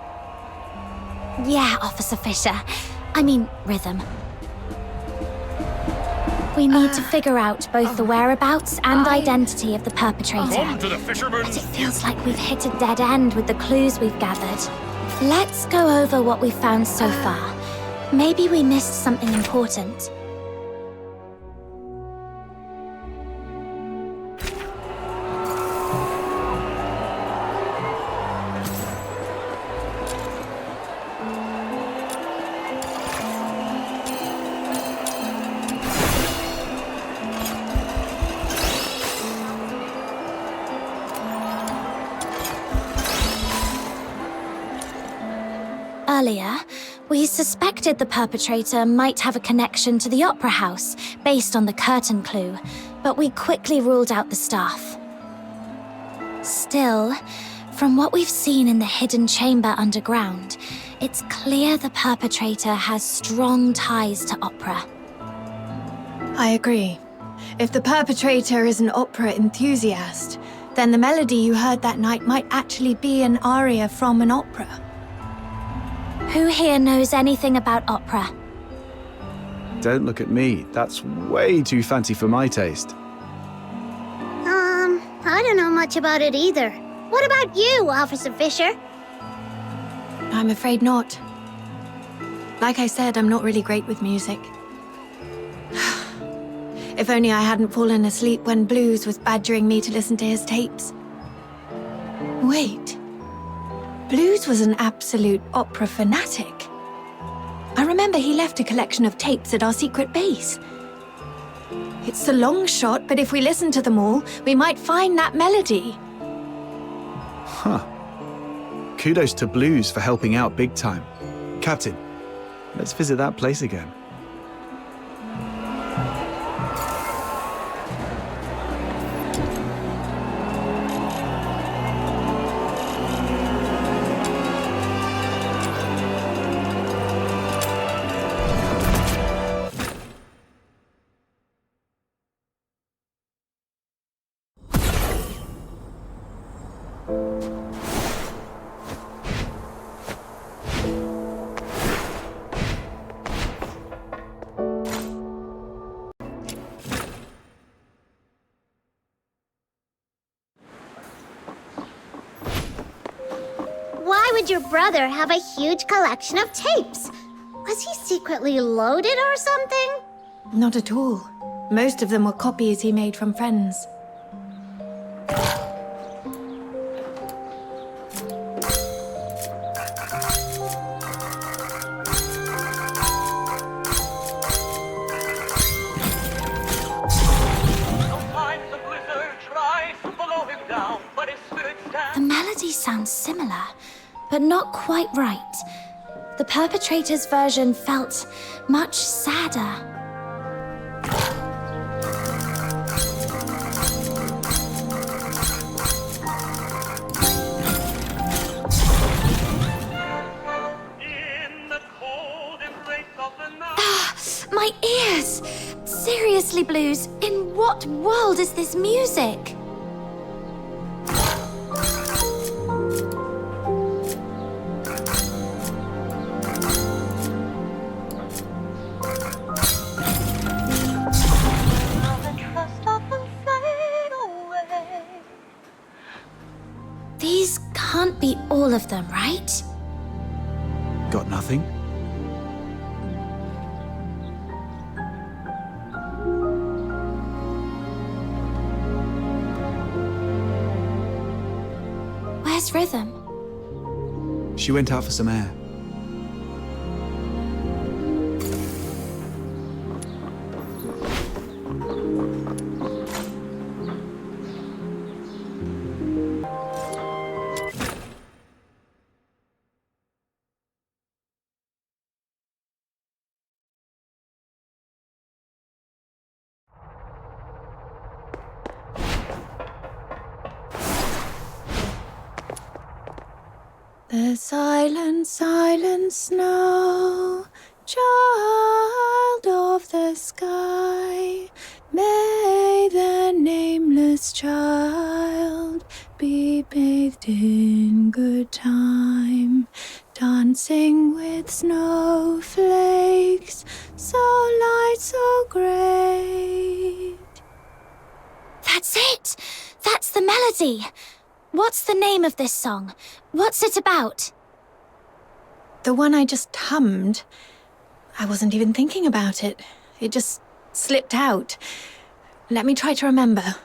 Yeah, Officer Fisher. I mean, Rhythm. We need to figure out both the whereabouts and identity of the perpetrator. Come to the fisherman. But it feels like we've hit a dead end with the clues we've gathered. Let's go over what we've found so far. Maybe we missed something important. Earlier, we suspected the perpetrator might have a connection to the Opera House based on the curtain clue, but we quickly ruled out the staff. Still, from what we've seen in the hidden chamber underground, it's clear the perpetrator has strong ties to opera. I agree. If the perpetrator is an opera enthusiast, then the melody you heard that night might actually be an aria from an opera. Who here knows anything about opera? Don't look at me. That's way too fancy for my taste. I don't know much about it either. What about you, Officer Fisher? I'm afraid not. Like I said, I'm not really great with music. If only I hadn't fallen asleep when Blues was badgering me to listen to his tapes. Wait. Blues was an absolute opera fanatic. I remember he left a collection of tapes at our secret base. It's a long shot, but if we listen to them all, we might find that melody. Huh. Kudos to Blues for helping out big time. Captain, let's visit that place again. Why would your brother have a huge collection of tapes? Was he secretly loaded or something? Not at all. Most of them were copies he made from friends. The melody sounds similar, but not quite right. The perpetrator's version felt much sadder. My ears! Seriously, Blues, in what world is this music? This can't be all of them, right? Got nothing? Where's Rhythm? She went out for some air. The silent, silent snow, child of the sky, may the nameless child be bathed in good time, dancing with snowflakes, so light, so great. That's it! That's the melody! What's the name of this song? What's it about? The one I just hummed, I wasn't even thinking about it. It just slipped out. Let me try to remember.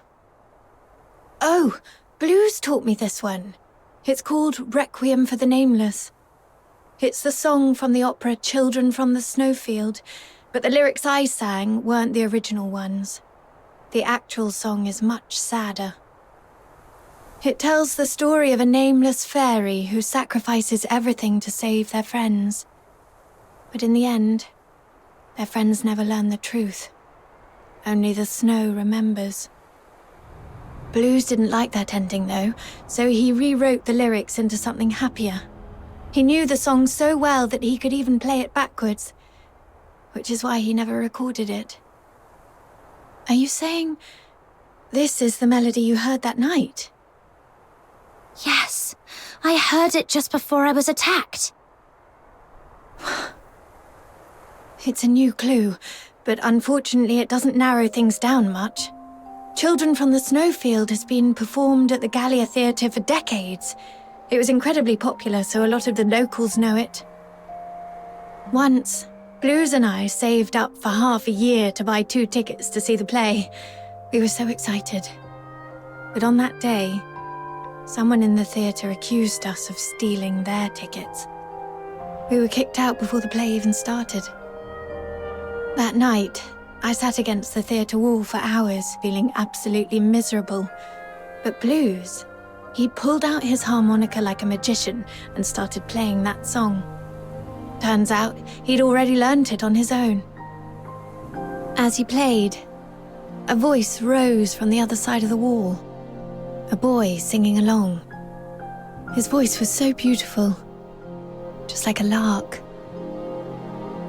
Oh, Blues taught me this one. It's called Requiem for the Nameless. It's the song from the opera Children from the Snowfield, but the lyrics I sang weren't the original ones. The actual song is much sadder. It tells the story of a nameless fairy who sacrifices everything to save their friends. But in the end, their friends never learn the truth. Only the snow remembers. Blues didn't like that ending, though, so he rewrote the lyrics into something happier. He knew the song so well that he could even play it backwards, which is why he never recorded it. Are you saying this is the melody you heard that night? Yes, I heard it just before I was attacked. It's a new clue, but unfortunately it doesn't narrow things down much. Children from the Snowfield has been performed at the Gallia Theatre for decades. It was incredibly popular, so a lot of the locals know it. Once, Blues and I saved up for half a year to buy 2 tickets to see the play. We were so excited. But on that day, someone in the theatre accused us of stealing their tickets. We were kicked out before the play even started. That night, I sat against the theatre wall for hours, feeling absolutely miserable. But Blues, he pulled out his harmonica like a magician and started playing that song. Turns out, he'd already learnt it on his own. As he played, a voice rose from the other side of the wall. A boy singing along. His voice was so beautiful, just like a lark.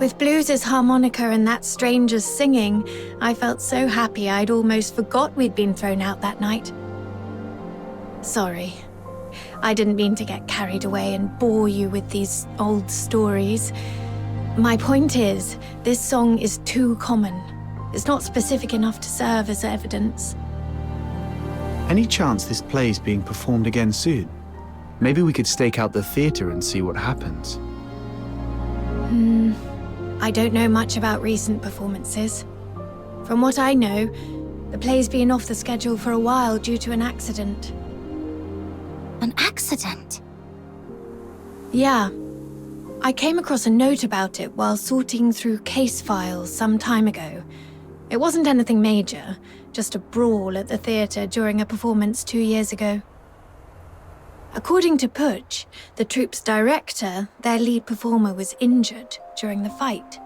With Blues' harmonica and that stranger's singing, I felt so happy I'd almost forgot we'd been thrown out that night. Sorry, I didn't mean to get carried away and bore you with these old stories. My point is, this song is too common. It's not specific enough to serve as evidence. Any chance this play's being performed again soon? Maybe we could stake out the theatre and see what happens. I don't know much about recent performances. From what I know, the play's been off the schedule for a while due to an accident. An accident? Yeah. I came across a note about it while sorting through case files some time ago. It wasn't anything major, just a brawl at the theatre during a performance 2 years ago. According to Putsch, the troupe's director, their lead performer was injured during the fight.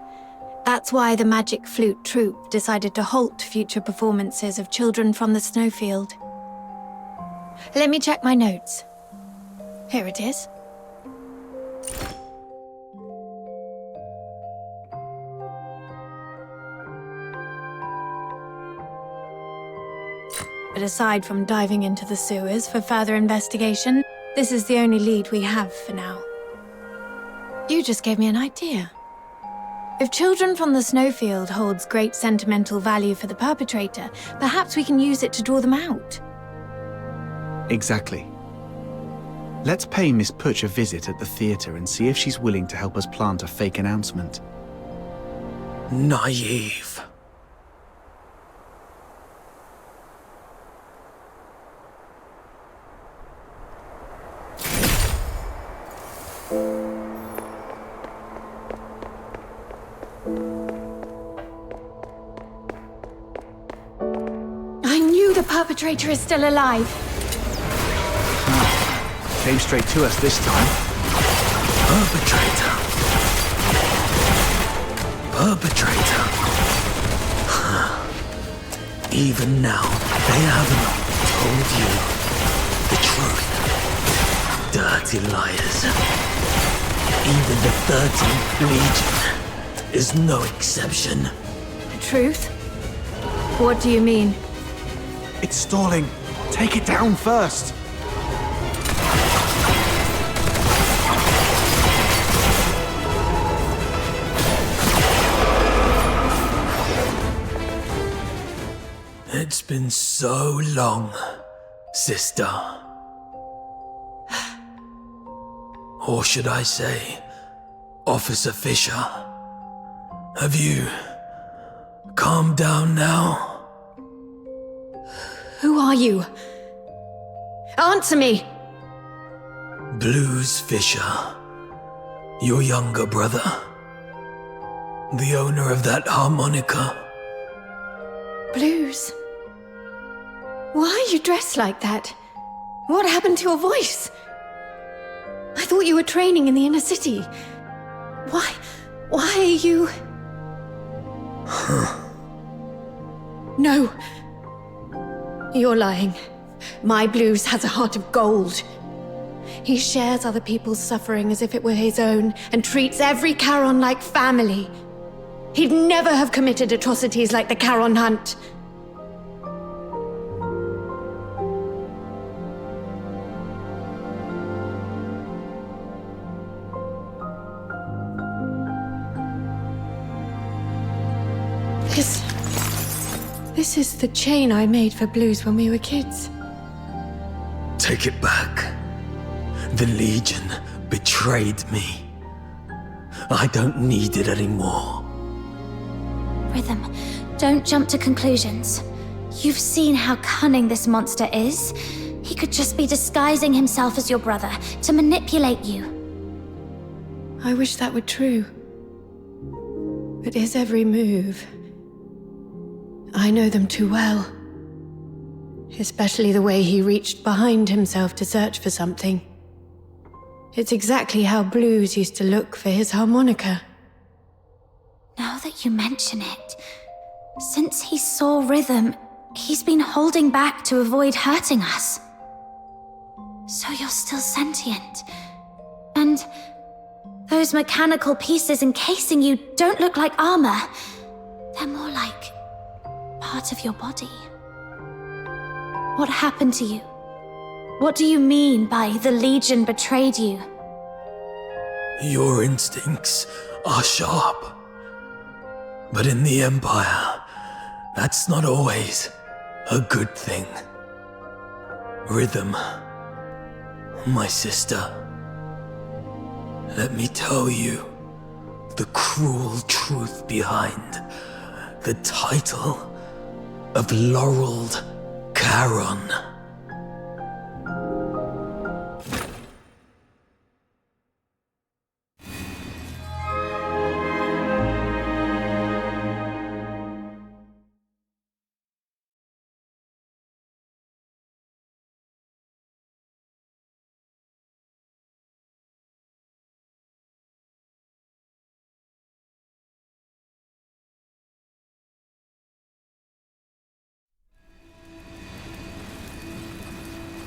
That's why the Magic Flute troupe decided to halt future performances of Children from the Snowfield. Let me check my notes. Here it is. But aside from diving into the sewers for further investigation, this is the only lead we have for now. You just gave me an idea. If Children from the Snowfield holds great sentimental value for the perpetrator, perhaps we can use it to draw them out. Exactly. Let's pay Miss Putch a visit at the theatre and see if she's willing to help us plant a fake announcement. Naive. I knew the perpetrator is still alive. Came straight to us this time. Perpetrator. Perpetrator. Even now, they haven't told you the truth. Dirty liars. Even the 13th Legion is no exception. The truth? What do you mean? It's stalling. Take it down first. It's been so long, sister. Or should I say, Officer Fisher? Have you calmed down now? Who are you? Answer me! Blues Fisher, your younger brother. The owner of that harmonica. Blues? Why are you dressed like that? What happened to your voice? I thought you were training in the inner city. Why are you... No. You're lying. My Blues has a heart of gold. He shares other people's suffering as if it were his own, and treats every Charon like family. He'd never have committed atrocities like the Charon Hunt. This is the chain I made for Blues when we were kids. Take it back. The Legion betrayed me. I don't need it anymore. Rhythm, don't jump to conclusions. You've seen how cunning this monster is. He could just be disguising himself as your brother to manipulate you. I wish that were true. But his every move... I know them too well. Especially the way he reached behind himself to search for something. It's exactly how Blues used to look for his harmonica. Now that you mention it, since he saw Rhythm, he's been holding back to avoid hurting us. So you're still sentient. And those mechanical pieces encasing you don't look like armor. They're more like part of your body. What happened to you? What do you mean by the Legion betrayed you? Your instincts are sharp. But in the Empire, that's not always a good thing. Rhythm, my sister, let me tell you the cruel truth behind the title of Laureled Charon.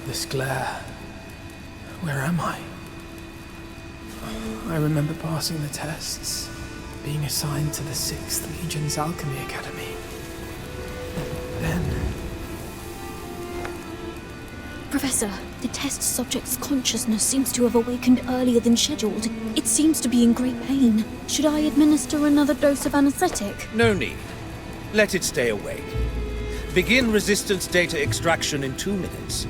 This glare. Where am I? I remember passing the tests, being assigned to the 6th Legion's Alchemy Academy. Then... Professor, the test subject's consciousness seems to have awakened earlier than scheduled. It seems to be in great pain. Should I administer another dose of anesthetic? No need. Let it stay awake. Begin resistance data extraction in 2 minutes.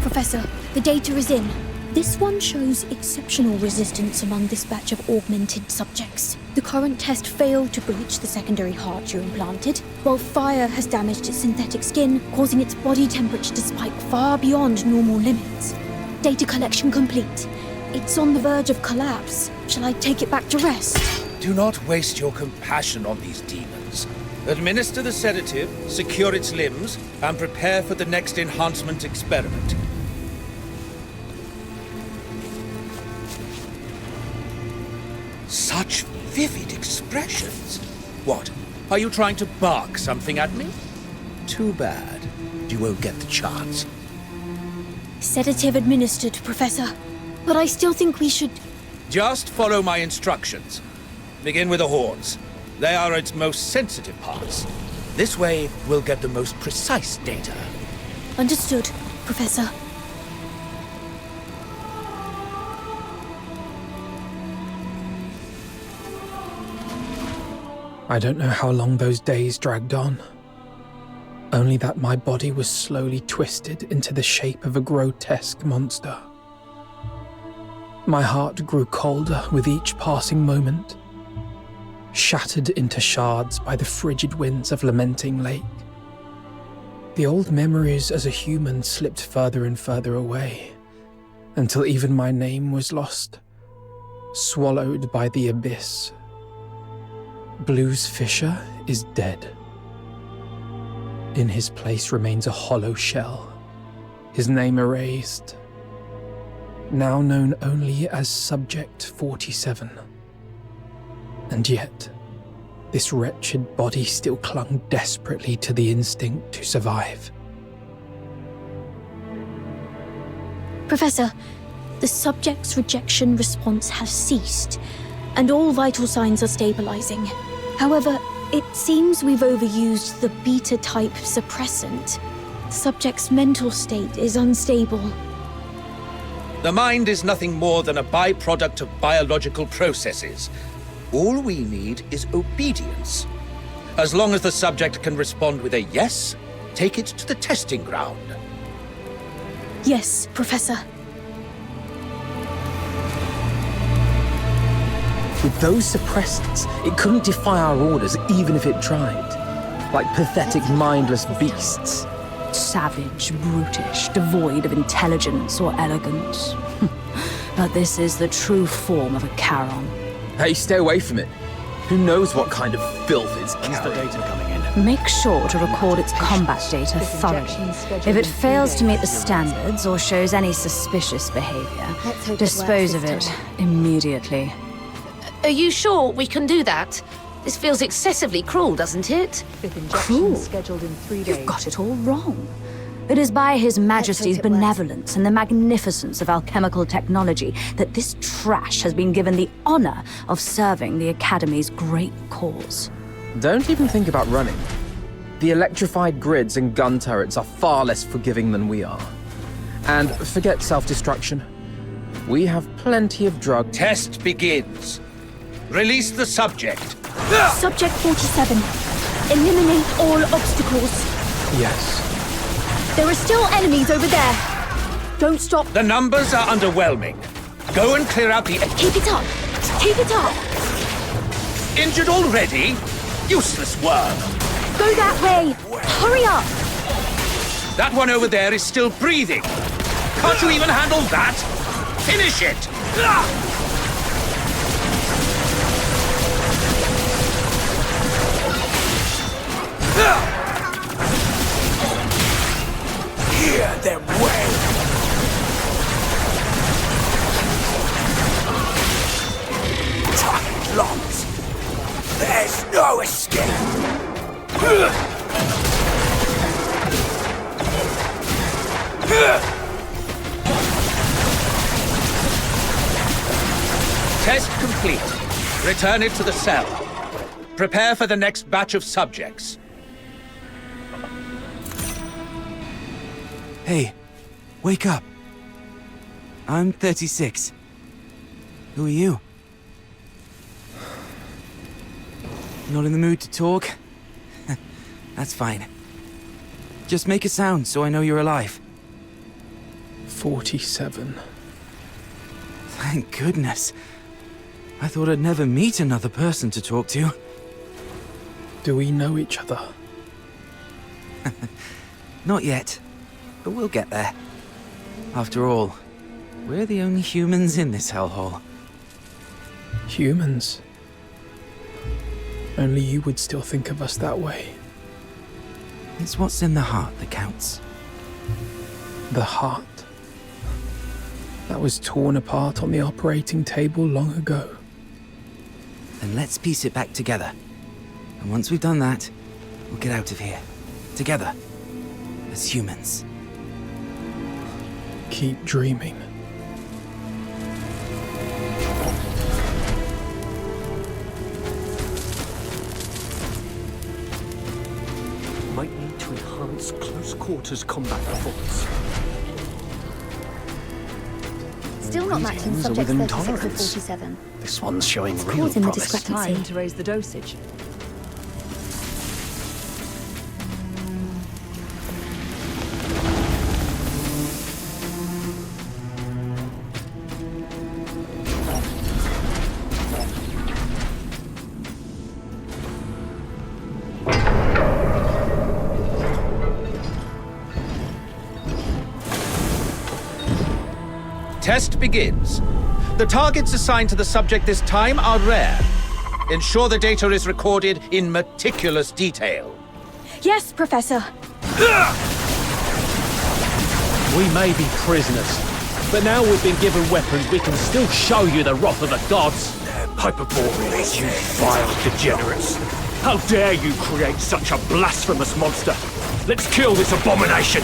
Professor, the data is in. This one shows exceptional resistance among this batch of augmented subjects. The current test failed to breach the secondary heart you implanted, while fire has damaged its synthetic skin, causing its body temperature to spike far beyond normal limits. Data collection complete. It's on the verge of collapse. Shall I take it back to rest? Do not waste your compassion on these demons. Administer the sedative, secure its limbs, and prepare for the next enhancement experiment. Such vivid expressions. What? Are you trying to bark something at me? Too bad. You won't get the chance. Sedative administered, Professor. But I still think we should... Just follow my instructions. Begin with the horns. They are its most sensitive parts. This way, we'll get the most precise data. Understood, Professor. I don't know how long those days dragged on. Only that my body was slowly twisted into the shape of a grotesque monster. My heart grew colder with each passing moment, shattered into shards by the frigid winds of Lamenting Lake. The old memories as a human slipped further and further away, until even my name was lost, swallowed by the abyss. Blues Fisher is dead. In his place remains a hollow shell, his name erased, now known only as Subject 47. And yet, this wretched body still clung desperately to the instinct to survive. Professor, the subject's rejection response has ceased, and all vital signs are stabilizing. However, it seems we've overused the beta-type suppressant. The subject's mental state is unstable. The mind is nothing more than a byproduct of biological processes. All we need is obedience. As long as the subject can respond with a yes, take it to the testing ground. Yes, Professor. With those suppressants, it couldn't defy our orders even if it tried. Like pathetic, mindless beasts. Savage, brutish, devoid of intelligence or elegance. But this is the true form of a Charon. Hey, stay away from it. Who knows what kind of filth it's carrying? When's the data coming in? Make sure to record its combat data thoroughly. If it fails to meet the standards or shows any suspicious behavior, dispose of it immediately. Are you sure we can do that? This feels excessively cruel, doesn't it? Cruel? You've got it all wrong. It is by His Majesty's benevolence and the magnificence of alchemical technology that this trash has been given the honor of serving the Academy's great cause. Don't even think about running. The electrified grids and gun turrets are far less forgiving than we are. And forget self-destruction. We have plenty of drug... Test begins. Release the subject. Subject 47. Eliminate all obstacles. Yes. There are still enemies over there. Don't stop. The numbers are underwhelming. Go and clear out the... Keep it up. Keep it up. Injured already? Useless worm. Go that way. Hurry up. That one over there is still breathing. Can't you even handle that? Finish it. Hear them wail. Target locked. There's no escape. Test complete. Return it to the cell. Prepare for the next batch of subjects. Hey, wake up. I'm 36. Who are you? Not in the mood to talk? That's fine. Just make a sound so I know you're alive. 47. Thank goodness. I thought I'd never meet another person to talk to. Do we know each other? Not yet, but we'll get there. After all, we're the only humans in this hellhole. Humans? Only you would still think of us that way. It's what's in the heart that counts. The heart? That was torn apart on the operating table long ago. Then let's piece it back together. And once we've done that, we'll get out of here. Together. As humans. Keep dreaming. Might need to enhance close quarters combat performance. Still not matching Greetings subjects with 36 or intolerance. 47. This one's showing It's real causing the promise. discrepancy. Time to raise the dosage. Test begins. The targets assigned to the subject this time are rare. Ensure the data is recorded in meticulous detail. Yes, Professor. We may be prisoners, but now we've been given weapons, we can still show you the wrath of the gods. Hyperboreans, you vile degenerates. How dare you create such a blasphemous monster? Let's kill this abomination!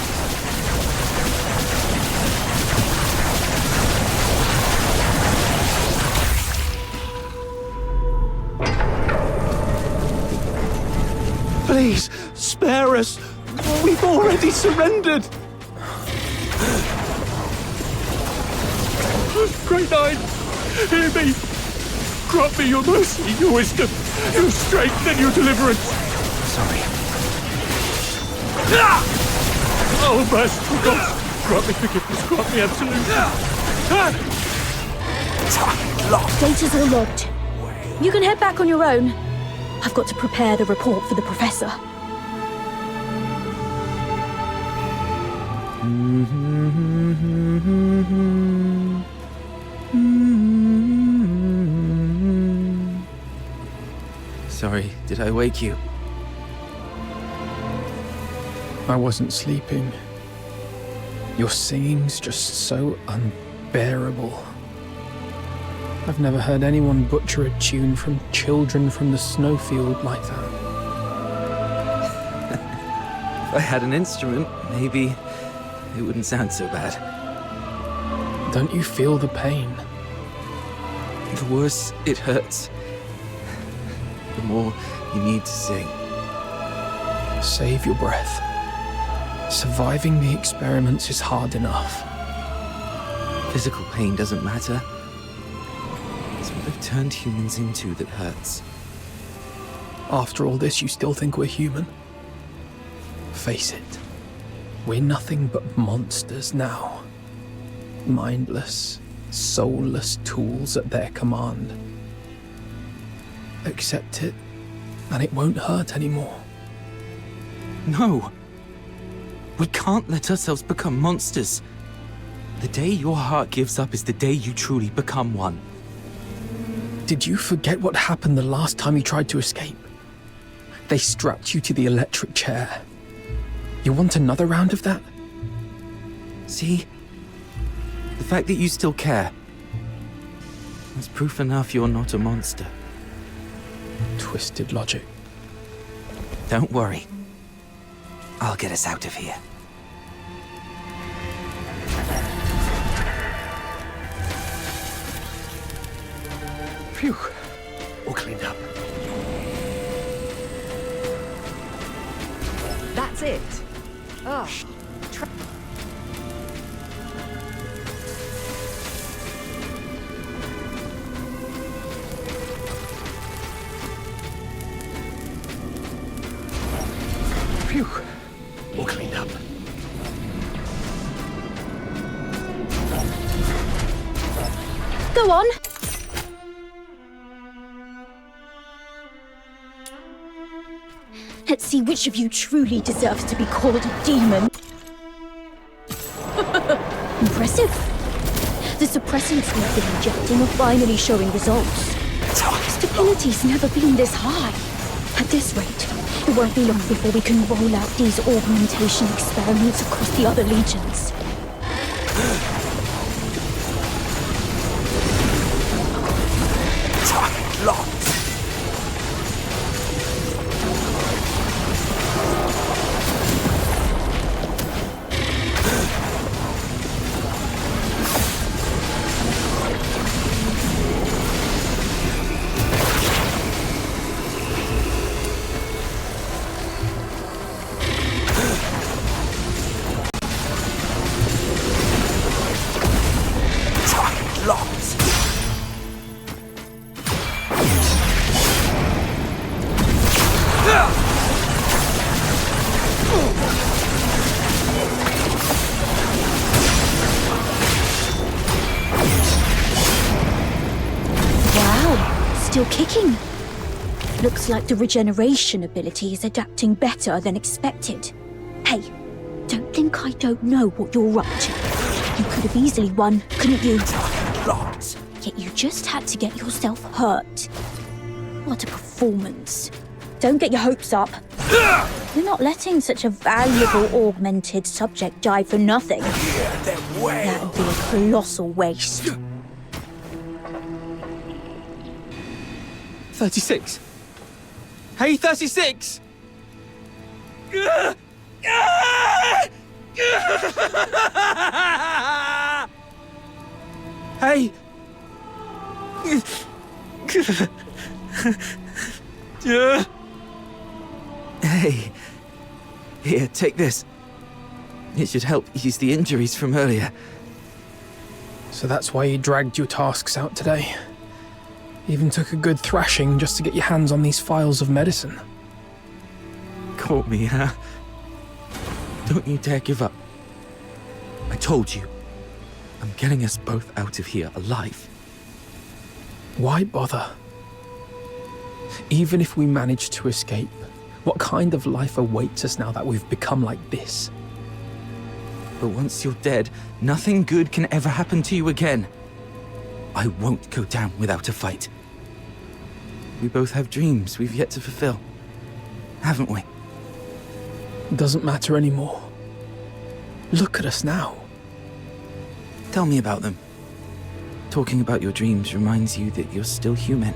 Please, spare us. We've already surrendered. Great Nine, hear me. Grant me your mercy, your wisdom, your strength, and your deliverance. Sorry. Oh, merciful gods, grant me forgiveness, grant me absolute. Data's all logged. You can head back on your own. I've got to prepare the report for the Professor. Sorry, did I wake you? I wasn't sleeping. Your singing's just so unbearable. I've never heard anyone butcher a tune from Children from the Snowfield like that. If I had an instrument, maybe it wouldn't sound so bad. Don't you feel the pain? The worse it hurts, the more you need to sing. Save your breath. Surviving the experiments is hard enough. Physical pain doesn't matter. It's what they've turned humans into that hurts. After all this, you still think we're human? Face it. We're nothing but monsters now. Mindless, soulless tools at their command. Accept it, and it won't hurt anymore. No! We can't let ourselves become monsters. The day your heart gives up is the day you truly become one. Did you forget what happened the last time you tried to escape? They strapped you to the electric chair. You want another round of that? See? The fact that you still care is proof enough you're not a monster. Twisted logic. Don't worry. I'll get us out of here. Phew. All cleaned up. That's it. Oh. Phew. All cleaned up. Go on. Let's see which of you truly deserves to be called a demon. Impressive. The suppressants we've been injecting are finally showing results. Stability's never been this high. At this rate, it won't be long before we can roll out these augmentation experiments across the other legions. Locked. Still kicking. Looks like the regeneration ability is adapting better than expected. Hey, don't think I don't know what you're up to. You could have easily won, couldn't you? Locked. Yet you just had to get yourself hurt. What a performance. Don't get your hopes up. You're not letting such a valuable augmented subject die for nothing. That would be a colossal waste. 36. Hey, 36! Hey! Hey, here, take this. It should help ease the injuries from earlier. So that's why you dragged your tasks out today? Even took a good thrashing just to get your hands on these files of medicine. Caught me, huh? Don't you dare give up. I told you. I'm getting us both out of here alive. Why bother? Even if we manage to escape, what kind of life awaits us now that we've become like this? But once you're dead, nothing good can ever happen to you again. I won't go down without a fight. We both have dreams we've yet to fulfill, haven't we? Doesn't matter anymore. Look at us now. Tell me about them. Talking about your dreams reminds you that you're still human.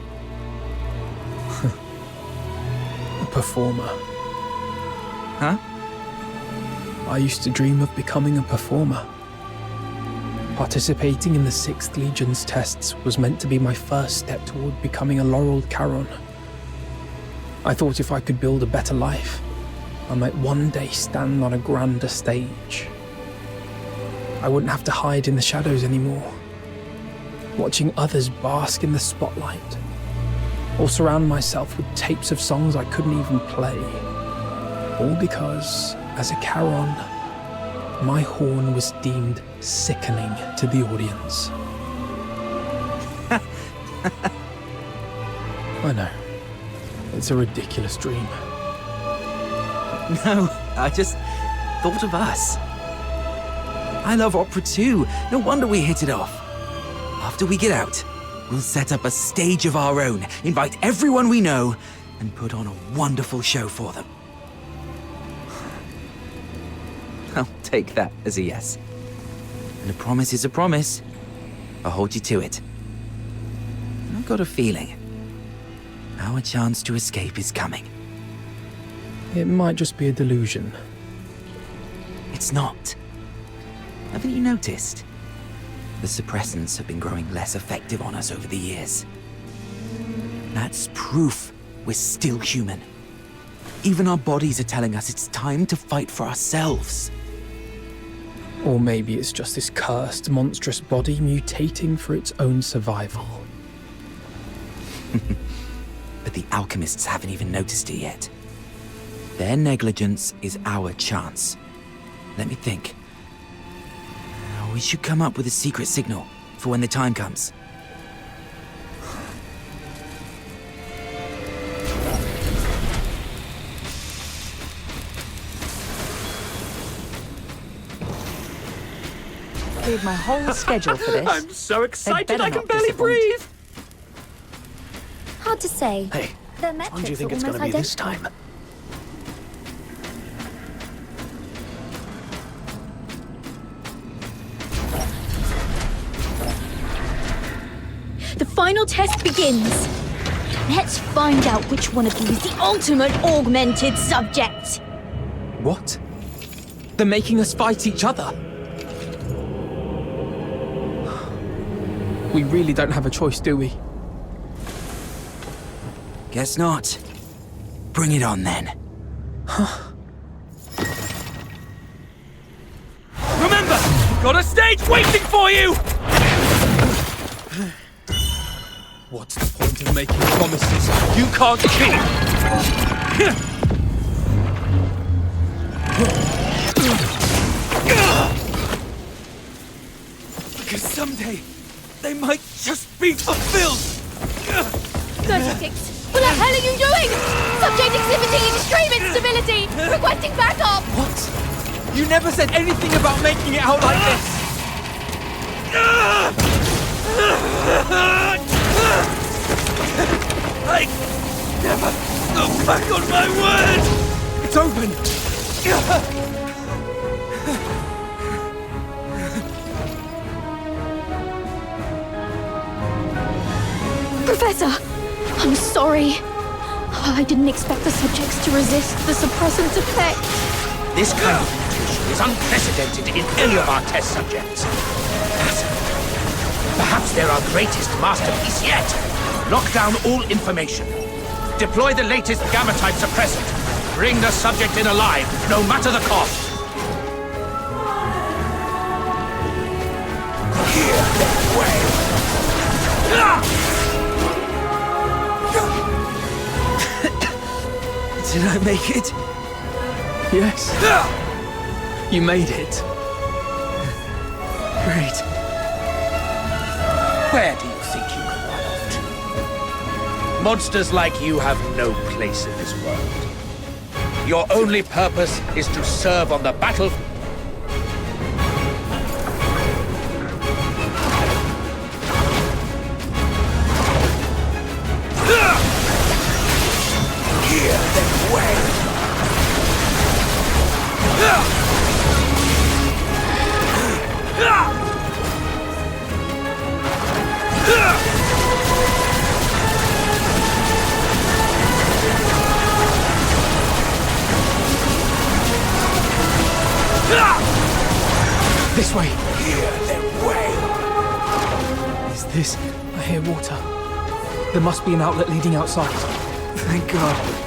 A performer. Huh? I used to dream of becoming a performer. Participating in the 6th Legion's tests was meant to be my first step toward becoming a laureled Charon. I thought if I could build a better life, I might one day stand on a grander stage. I wouldn't have to hide in the shadows anymore, watching others bask in the spotlight, or surround myself with tapes of songs I couldn't even play. All because, as a Charon, my horn was deemed sickening to the audience. I know. It's a ridiculous dream. No, I just thought of us. I love opera too. No wonder we hit it off. After we get out, we'll set up a stage of our own, invite everyone we know, and put on a wonderful show for them. I'll take that as a yes. And a promise is a promise. I'll hold you to it. And I've got a feeling our chance to escape is coming. It might just be a delusion. It's not. Haven't you noticed? The suppressants have been growing less effective on us over the years. That's proof we're still human. Even our bodies are telling us it's time to fight for ourselves. Or maybe it's just this cursed, monstrous body mutating for its own survival. But the alchemists haven't even noticed it yet. Their negligence is our chance. Let me think. We should come up with a secret signal for when the time comes. cleared my whole schedule for this. I'm so excited better I can not barely disappoint. breathe! Hard to say. Hey, Their which one metrics do you think are it's going to almost be this identical. time? The final test begins. Let's find out which one of you is the ultimate augmented subject. What? They're making us fight each other. We really don't have a choice, do we? Guess not. Bring it on then. Remember, we've got a stage waiting for you! What's the point of making promises You can't keep! Because someday, they might just be fulfilled! 36. What the hell are you doing? Subject exhibiting extreme instability! Requesting backup! What? You never said anything about making it out like this! I never go back on my word! It's open! Professor, I'm sorry. I didn't expect the subjects to resist the suppressant's effect. This kind of mutation is unprecedented in any of our test subjects. Perhaps they're our greatest masterpiece yet. Lock down all information. Deploy the latest gamma-type suppressant. Bring the subject in alive, no matter the cost. Hear them wail. Did I make it? Yes. You made it. Great. Where do you think you can run off to? Monsters like you have no place in this world. Your only purpose is to serve on the battle. Hear them wail. This way. Hear them wail. Is this? I hear water. There must be an outlet leading outside. Thank God.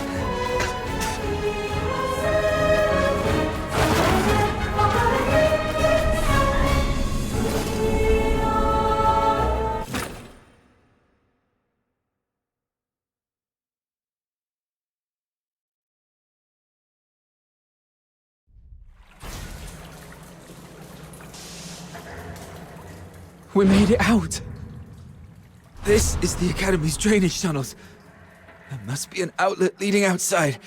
We made it out! This is the Academy's drainage tunnels. There must be an outlet leading outside.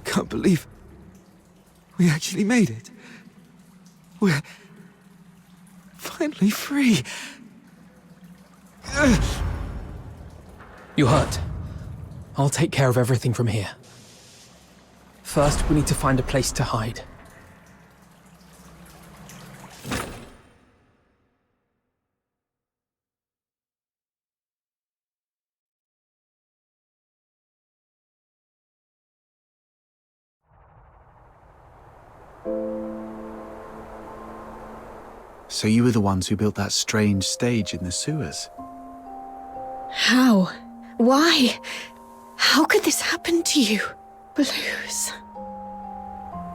Can't believe we actually made it. We're finally free. You hurt. I'll take care of everything from here. First, we need to find a place to hide. So you were the ones who built that strange stage in the sewers? How? Why? How could this happen to you? Blues.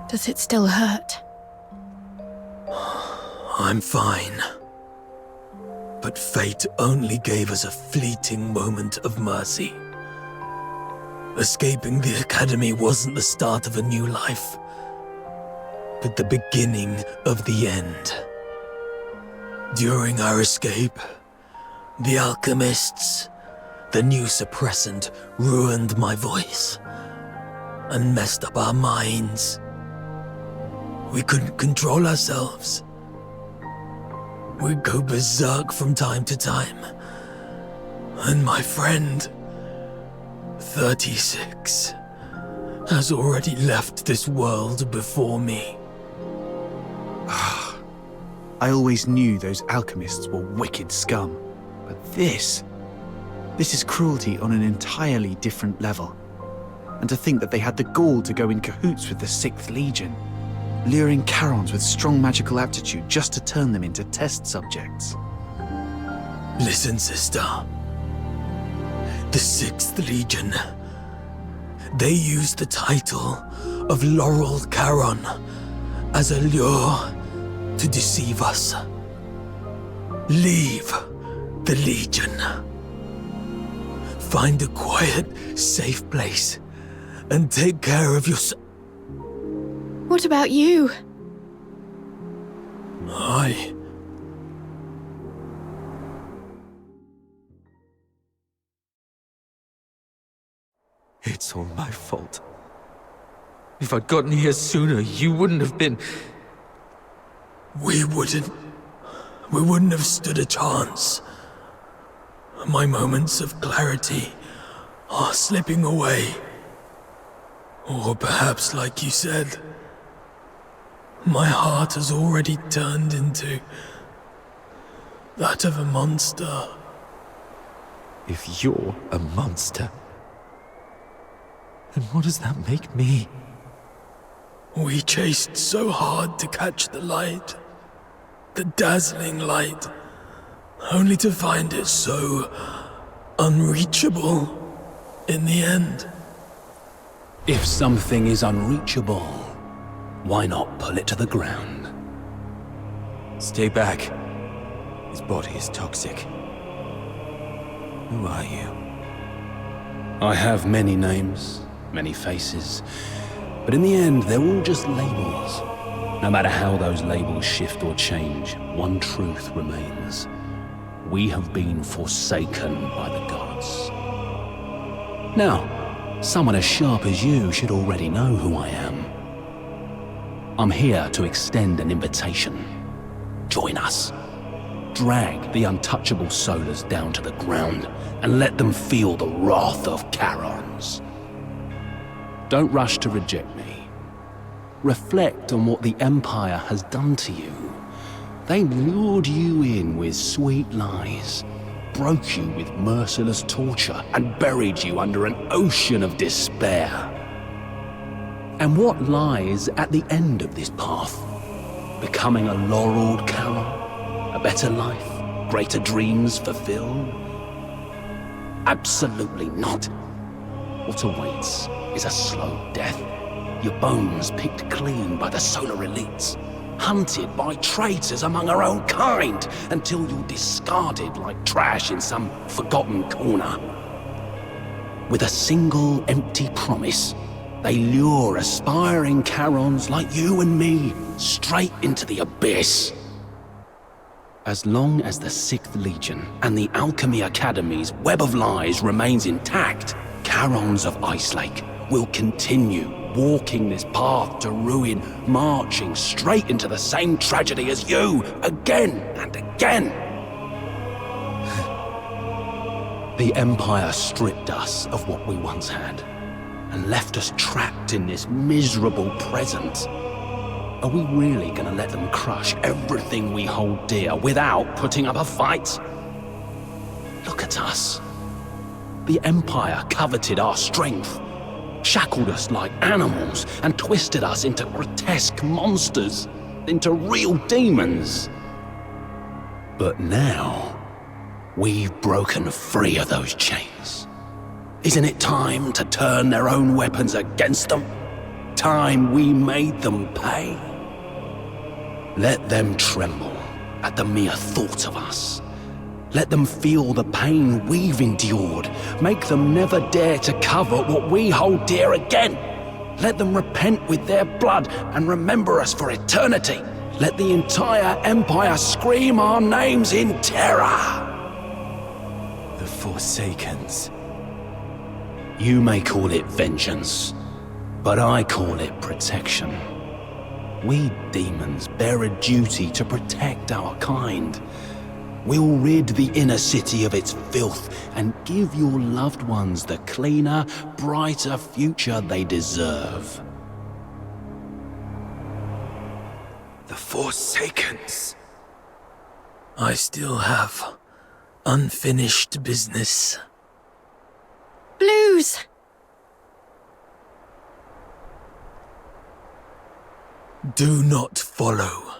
Does it still hurt? I'm fine. But fate only gave us a fleeting moment of mercy. Escaping the Academy wasn't the start of a new life, but the beginning of the end. During our escape, the alchemists, the new suppressant, ruined my voice and messed up our minds. We couldn't control ourselves. We'd go berserk from time to time. And my friend, 36, has already left this world before me. I always knew those alchemists were wicked scum. But this is cruelty on an entirely different level. And to think that they had the gall to go in cahoots with the 6th Legion, luring Charons with strong magical aptitude just to turn them into test subjects. Listen, sister. The 6th Legion. They used the title of Laurel Charon as a lure to deceive us. Leave the Legion. Find a quiet, safe place and take care of yourself. What about you? It's all my fault. If I'd gotten here sooner, you wouldn't have been... We wouldn't have stood a chance. My moments of clarity are slipping away. Or perhaps, like you said, my heart has already turned into that of a monster. If you're a monster, then what does that make me? We chased so hard to catch the light, the dazzling light, only to find it so unreachable in the end. If something is unreachable, why not pull it to the ground? Stay back. His body is toxic. Who are you? I have many names, many faces, but in the end, they're all just labels. No matter how those labels shift or change, one truth remains. We have been forsaken by the gods. Now, someone as sharp as you should already know who I am. I'm here to extend an invitation. Join us. Drag the untouchable Solars down to the ground and let them feel the wrath of Charons. Don't rush to reject me. Reflect on what the Empire has done to you. They lured you in with sweet lies, broke you with merciless torture, and buried you under an ocean of despair. And what lies at the end of this path? Becoming a laureled Charon? A better life? Greater dreams fulfilled? Absolutely not. What awaits is a slow death. Your bones picked clean by the solar elites, hunted by traitors among our own kind, until you're discarded like trash in some forgotten corner. With a single empty promise, they lure aspiring Charons like you and me straight into the abyss. As long as the 6th Legion and the Alchemy Academy's web of lies remains intact, Charons of Icelake will continue walking this path to ruin, marching straight into the same tragedy as you, again and again. The Empire stripped us of what we once had, and left us trapped in this miserable present. Are we really gonna let them crush everything we hold dear without putting up a fight? Look at us. The Empire coveted our strength, shackled us like animals, and twisted us into grotesque monsters, into real demons. But now, we've broken free of those chains. Isn't it time to turn their own weapons against them? Time we made them pay? Let them tremble at the mere thought of us. Let them feel the pain we've endured. Make them never dare to cover what we hold dear again. Let them repent with their blood and remember us for eternity. Let the entire Empire scream our names in terror. The Forsakens. You may call it vengeance, but I call it protection. We demons bear a duty to protect our kind. We'll rid the inner city of its filth and give your loved ones the cleaner, brighter future they deserve. The Forsakens. I still have unfinished business. Blues! Do not follow.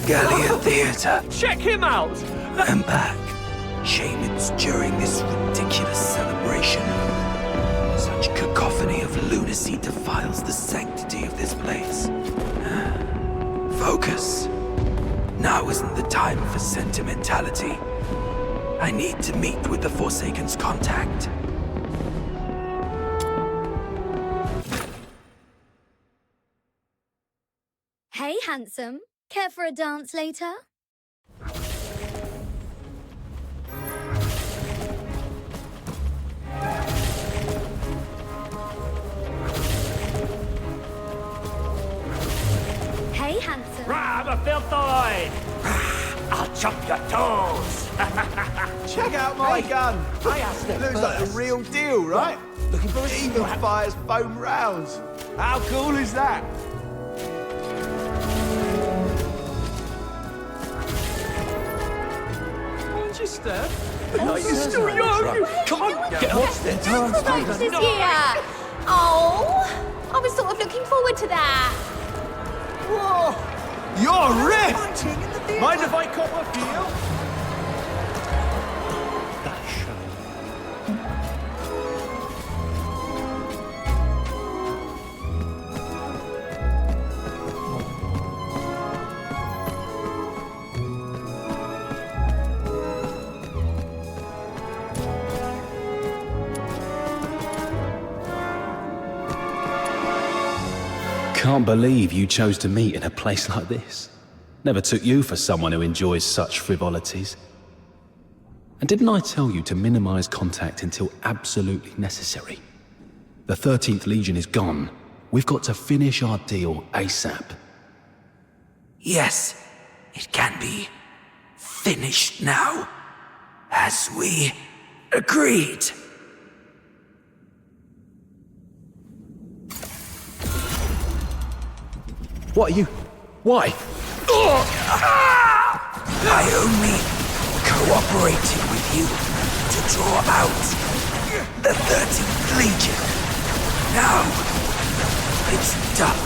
Gallia Theatre. Check him out! I'm back. Shamans during this ridiculous celebration. Such cacophony of lunacy defiles the sanctity of this place. Focus. Now isn't the time for sentimentality. I need to meet with the Forsaken's contact. Hey, handsome. Care for a dance later? Hey, handsome. Grab a filthoid! I'll chop your toes! Check out my gun! I asked It looks like the real deal, right? Looking for a It even fires foam rounds. How cool is that? Manchester? Are you still young? Come on, get off it! This year! Oh, I was sort of looking forward to that. Whoa! You're ripped! Mind if I cop a feel? Can't believe you chose to meet in a place like this. Never took you for someone who enjoys such frivolities. And didn't I tell you to minimize contact until absolutely necessary? The 13th Legion is gone. We've got to finish our deal ASAP. Yes, it can be finished now, as we agreed. What are you... Why? I only cooperated with you to draw out the 13th Legion. Now, it's done.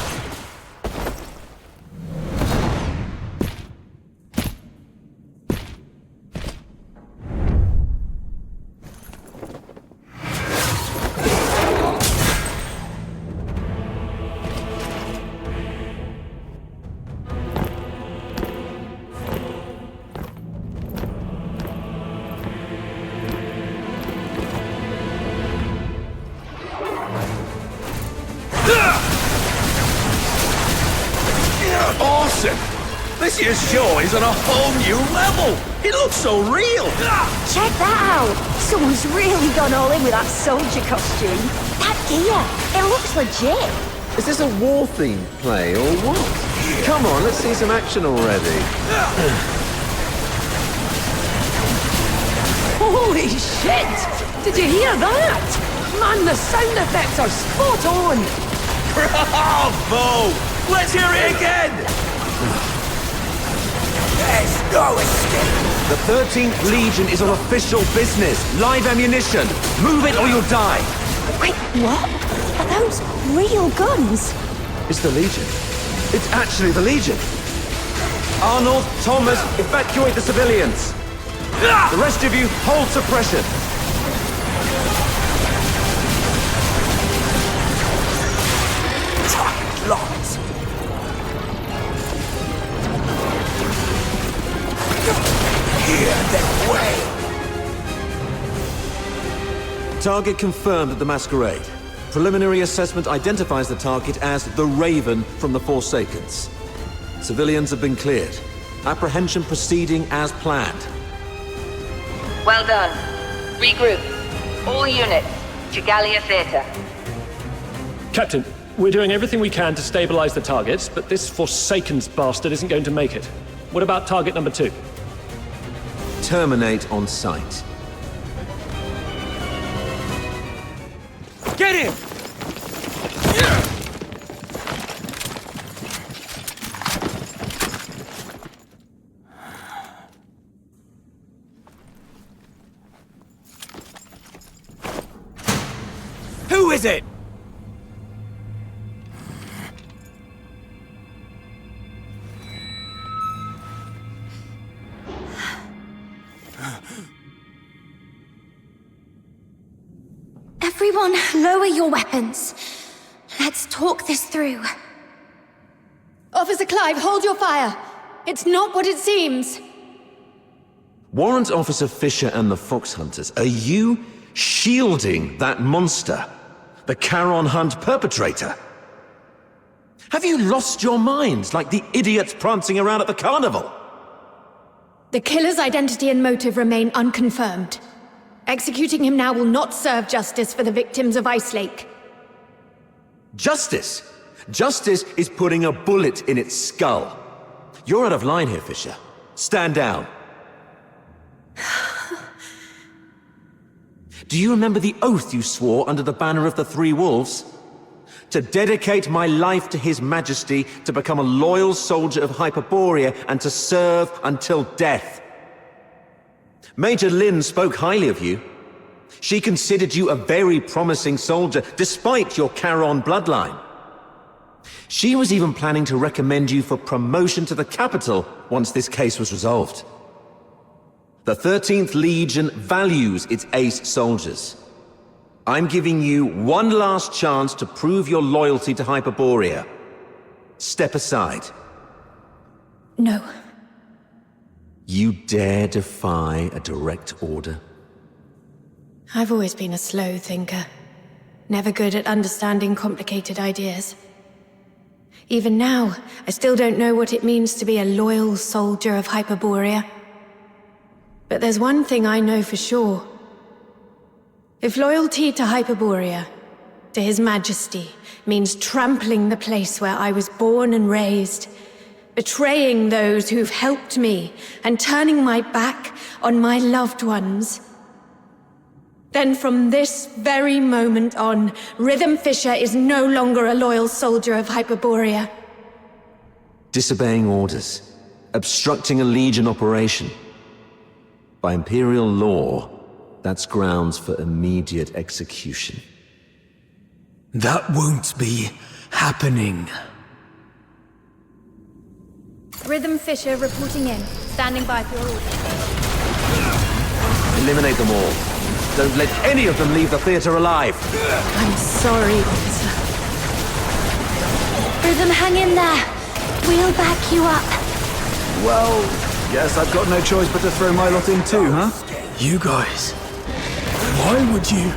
Awesome! This year's show is on a whole new level! It looks so real! Check that out! Someone's really gone all in with that soldier costume. That gear, it looks legit. Is this a war-themed play or what? Come on, let's see some action already. Holy shit! Did you hear that? Man, the sound effects are spot on! Bravo! Let's hear it again! There's no escape! The 13th Legion is on official business. Live ammunition. Move it or you'll die. Wait, what? Are those real guns? It's the Legion. It's actually the Legion. Arnold, Thomas, evacuate the civilians. The rest of you, hold suppression. Target locked. Here, then way. Target confirmed at the Masquerade. Preliminary assessment identifies the target as the Raven from the Forsakens. Civilians have been cleared. Apprehension proceeding as planned. Well done. Regroup. All units to Gallia Theatre. Captain, we're doing everything we can to stabilize the targets, but this Forsaken bastard isn't going to make it. What about target number 2? Terminate on sight. Get him! Who is it? Everyone, lower your weapons. Let's talk this through. Officer Clive, hold your fire. It's not what it seems. Warrant Officer Fisher and the Fox Hunters, are you shielding that monster? The Charon Hunt perpetrator? Have you lost your minds like the idiots prancing around at the carnival? The killer's identity and motive remain unconfirmed. Executing him now will not serve justice for the victims of Ice Lake. Justice? Justice is putting a bullet in its skull. You're out of line here, Fisher. Stand down. Do you remember the oath you swore under the banner of the Three Wolves? To dedicate my life to His Majesty, to become a loyal soldier of Hyperborea, and to serve until death. Major Lynn spoke highly of you. She considered you a very promising soldier, despite your Charon bloodline. She was even planning to recommend you for promotion to the capital once this case was resolved. The 13th Legion values its ace soldiers. I'm giving you one last chance to prove your loyalty to Hyperborea. Step aside. No. You dare defy a direct order? I've always been a slow thinker. Never good at understanding complicated ideas. Even now, I still don't know what it means to be a loyal soldier of Hyperborea. But there's one thing I know for sure. If loyalty to Hyperborea, to His Majesty, means trampling the place where I was born and raised, betraying those who've helped me, and turning my back on my loved ones, then from this very moment on, Rhythm Fisher is no longer a loyal soldier of Hyperborea. Disobeying orders, obstructing a Legion operation. By Imperial law, that's grounds for immediate execution. That won't be happening. Rhythm Fisher reporting in. Standing by for your orders. Eliminate them all. Don't let any of them leave the theater alive. I'm sorry, officer. Rhythm, hang in there. We'll back you up. Well, guess I've got no choice but to throw my lot in too, huh? You guys, why would you?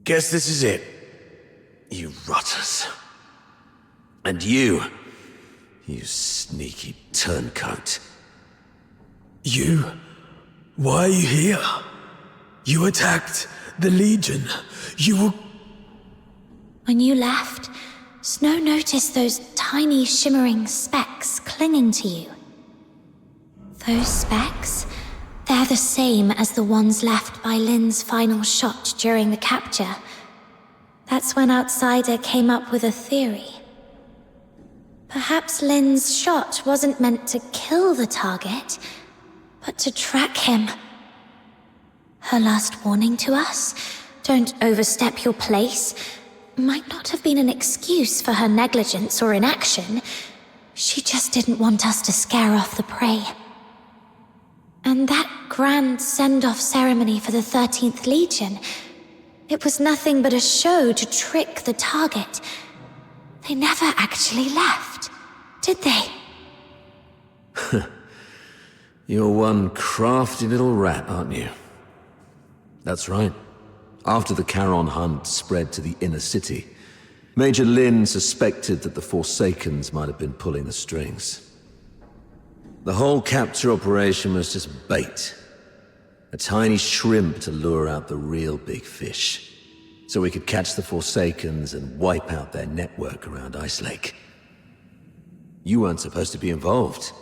Guess this is it. You rotters. And you sneaky turncoat. You? Why are you here? You attacked the Legion. You were... When you left, Snow noticed those tiny shimmering specks clinging to you. Those specks, they're the same as the ones left by Lynn's final shot during the capture. That's when Outsider came up with a theory. Perhaps Lynn's shot wasn't meant to kill the target, but to track him. Her last warning to us, don't overstep your place, might not have been an excuse for her negligence or inaction. She just didn't want us to scare off the prey. And that grand send-off ceremony for the 13th Legion, it was nothing but a show to trick the target. They never actually left, did they? You're one crafty little rat, aren't you? That's right. After the Charon hunt spread to the inner city, Major Lin suspected that the Forsakens might have been pulling the strings. The whole capture operation was just bait. A tiny shrimp to lure out the real big fish, so we could catch the Forsakens and wipe out their network around Ice Lake. You weren't supposed to be involved.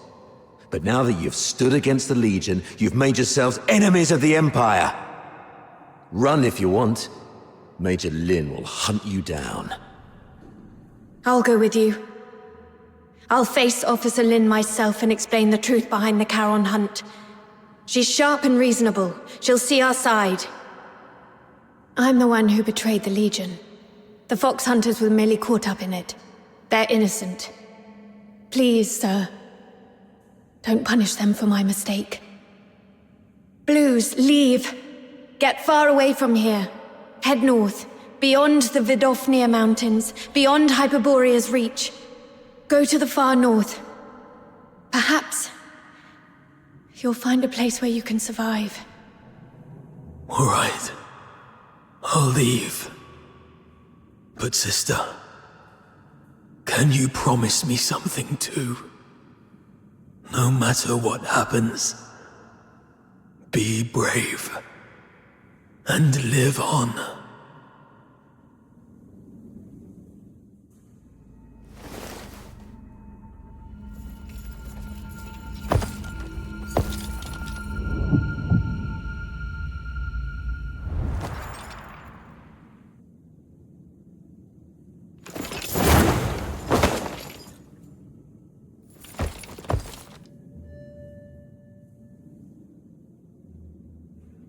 But now that you've stood against the Legion, you've made yourselves enemies of the Empire. Run if you want. Major Lin will hunt you down. I'll go with you. I'll face Officer Lin myself and explain the truth behind the Charon hunt. She's sharp and reasonable. She'll see our side. I'm the one who betrayed the Legion. The Fox Hunters were merely caught up in it. They're innocent. Please, sir, don't punish them for my mistake. Blues, leave. Get far away from here. Head north, beyond the Vidofnir Mountains, beyond Hyperborea's reach. Go to the far north. Perhaps you'll find a place where you can survive. All right. I'll leave. But sister, can you promise me something too? No matter what happens, be brave and live on.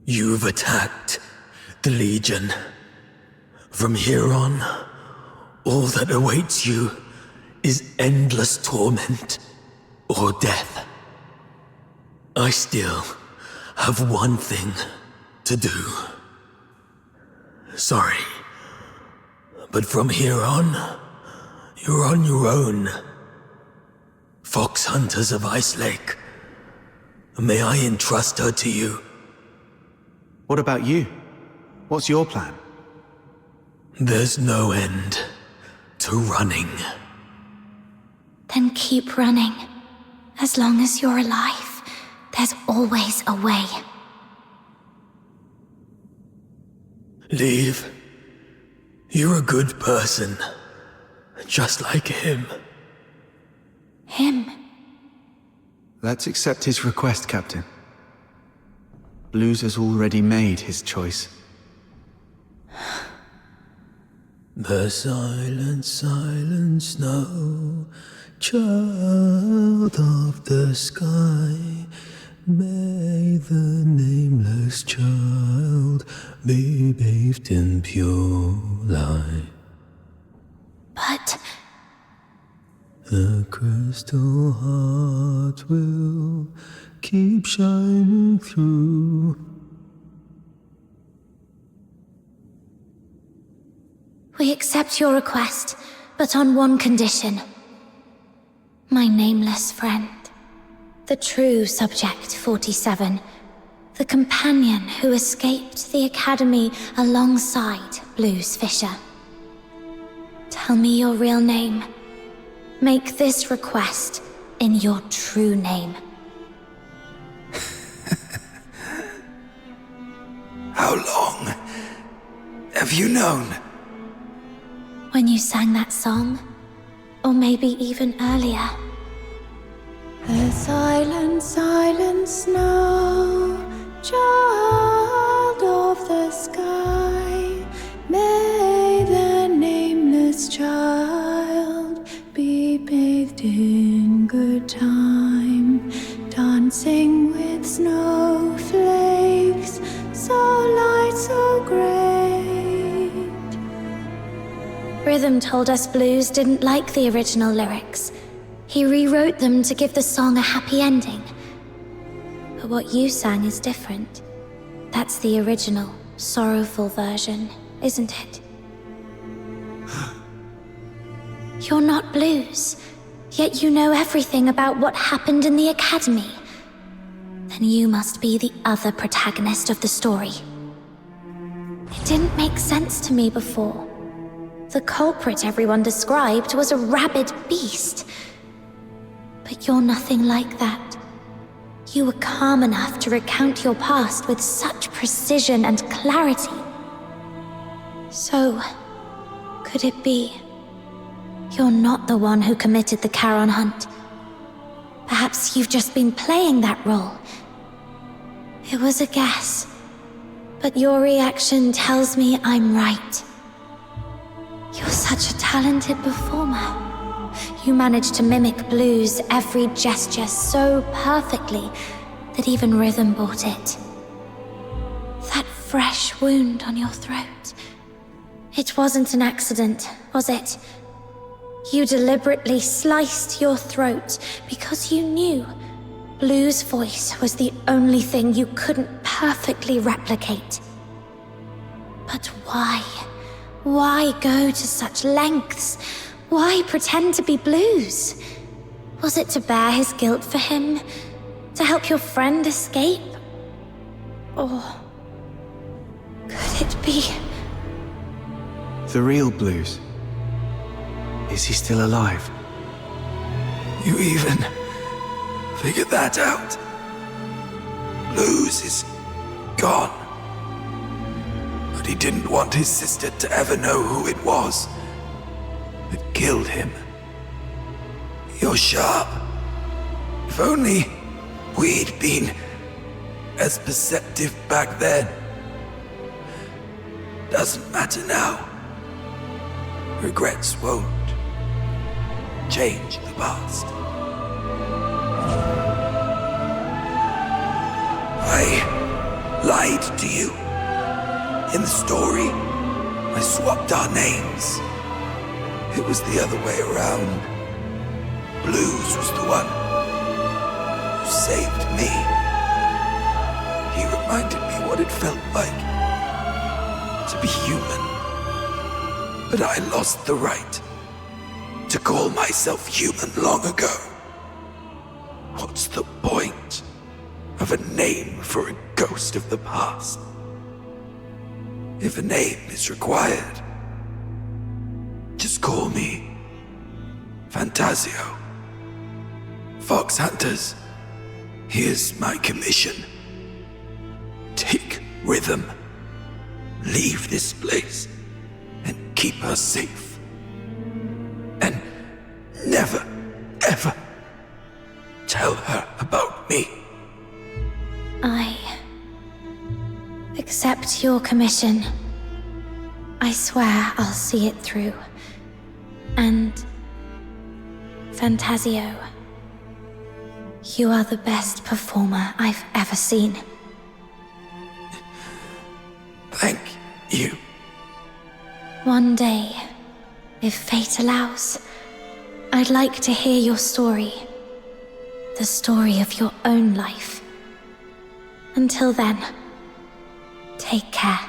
You've attacked the Legion. From here on, all that awaits you is endless torment or death. I still have one thing to do. Sorry, but from here on, you're on your own. Fox Hunters of Ice Lake, may I entrust her to you? What about you? What's your plan? There's no end to running. Then keep running. As long as you're alive, there's always a way. Leave. You're a good person. Just like him. Him? Let's accept his request, Captain. Blues has already made his choice. The silent, silent snow, child of the sky, may the nameless child be bathed in pure light. But the crystal heart will keep shining through. we accept your request, but on one condition. My nameless friend. The true Subject 47. The companion who escaped the Academy alongside Blues Fisher. Tell me your real name. Make this request in your true name. How long have you known? When you sang that song, or maybe even earlier. The silent, silent snow, child of the sky, may the nameless child be bathed in good time, dancing with snowflakes, so light, so great. Rhythm told us Blues didn't like the original lyrics. He rewrote them to give the song a happy ending. But what you sang is different. That's the original, sorrowful version, isn't it? You're not Blues, yet you know everything about what happened in the Academy. Then you must be the other protagonist of the story. didn't make sense to me before. The culprit everyone described was a rabid beast. But you're nothing like that. You were calm enough to recount your past with such precision and clarity. So, could it be you're not the one who committed the Charon hunt? Perhaps you've just been playing that role. It was a guess, but your reaction tells me I'm right. You're such a talented performer. You managed to mimic Blue's every gesture so perfectly that even rhythm bought it. That fresh wound on your throat. It wasn't an accident, was it? You deliberately sliced your throat because you knew Blue's voice was the only thing you couldn't perfectly replicate. But why? Why go to such lengths? Why pretend to be Blue's? Was it to bear his guilt for him? To help your friend escape? Or could it be... The real Blues? Is he still alive? You even figured that out? Blues is gone. But he didn't want his sister to ever know who it was that killed him. You're sharp. If only we'd been as perceptive back then. Doesn't matter now. Regrets won't change the past. I lied to you. In the story, I swapped our names. It was the other way around. Blues was the one who saved me. He reminded me what it felt like to be human. But I lost the right to call myself human long ago. What's the point of a name for a ghost of the past? If a name is required, just call me Fantasio. Fox Hunters, here's my commission. Take Rhythm, leave this place, and keep her safe. And never, ever tell her about me. I accept your commission. I swear I'll see it through. And Fantasio, you are the best performer I've ever seen. Thank you. One day, if fate allows, I'd like to hear your story. The story of your own life. Until then, take care.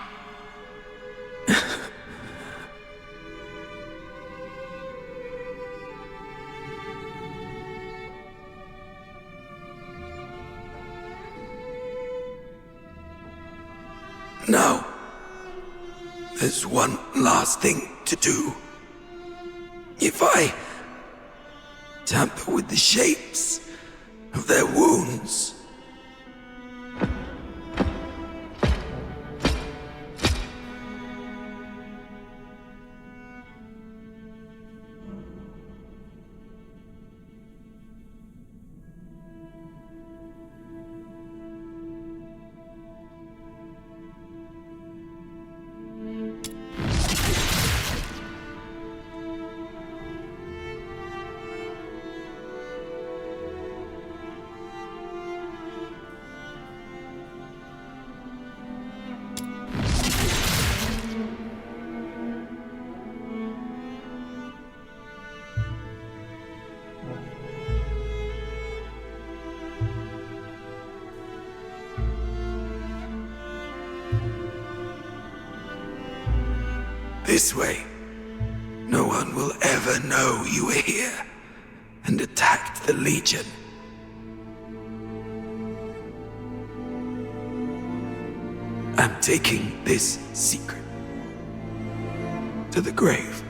Now, there's one last thing to do. If I tamper with the shapes of their wounds, this way, no one will ever know you were here and attacked the Legion. I'm taking this secret to the grave.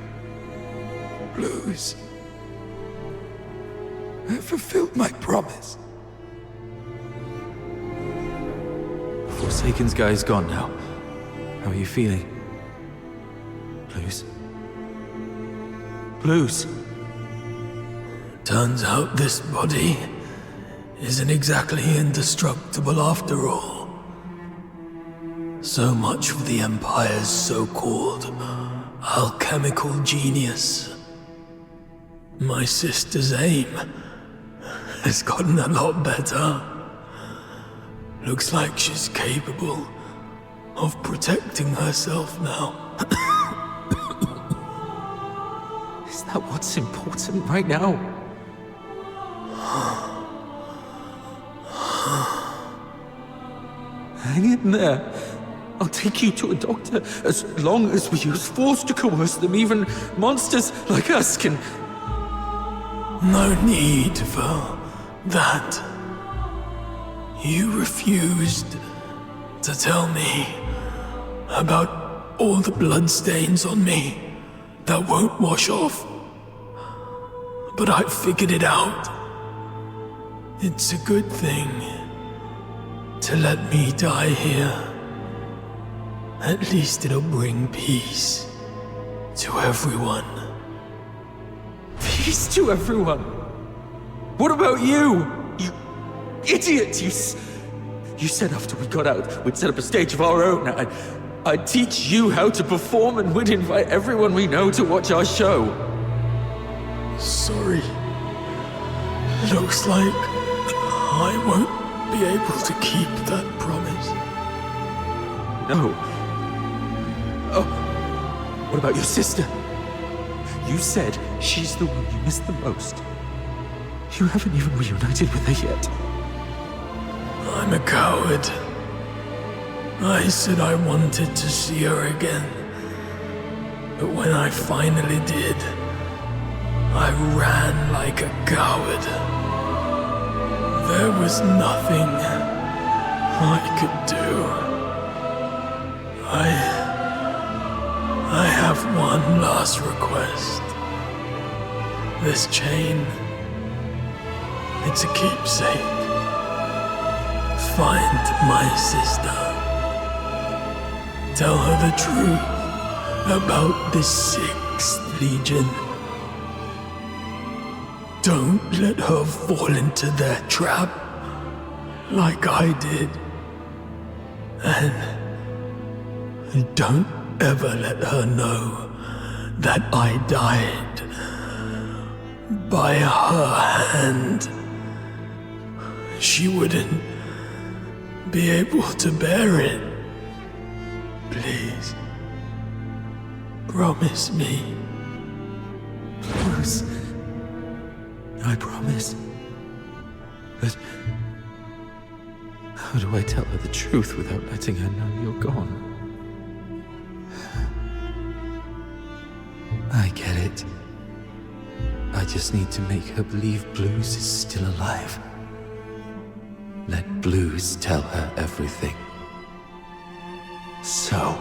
Blues. I fulfilled my promise. Forsaken's guy is gone now. How are you feeling? Blues? Blues? Turns out this body isn't exactly indestructible after all. So much for the Empire's so-called alchemical genius. My sister's aim has gotten a lot better. Looks like she's capable of protecting herself now. Is that what's important right now? Hang in there. I'll take you to a doctor as long as we use force to coerce them. Even monsters like us can... No need for that. You refused to tell me about all the bloodstains on me that won't wash off. But I figured it out. It's a good thing to let me die here. At least it'll bring peace to everyone. Peace to everyone? What about you? You idiot! You said after we got out, we'd set up a stage of our own. I'd teach you how to perform and we'd invite everyone we know to watch our show. Sorry. Looks like I won't be able to keep that promise. No. Oh, what about your sister? You said she's the one you miss the most. You haven't even reunited with her yet. I'm a coward. I said I wanted to see her again. But when I finally did, I ran like a coward. There was nothing I could do. I have one last request. This chain, it's a keepsake. Find my sister. Tell her the truth about the 6th Legion. Don't let her fall into their trap like I did. And don't ever let her know that I died by her hand. She wouldn't be able to bear it. Please, promise me. Bruce, I promise. But how do I tell her the truth without letting her know you're gone? I get it. I just need to make her believe Blues is still alive. Let Blues tell her everything. So...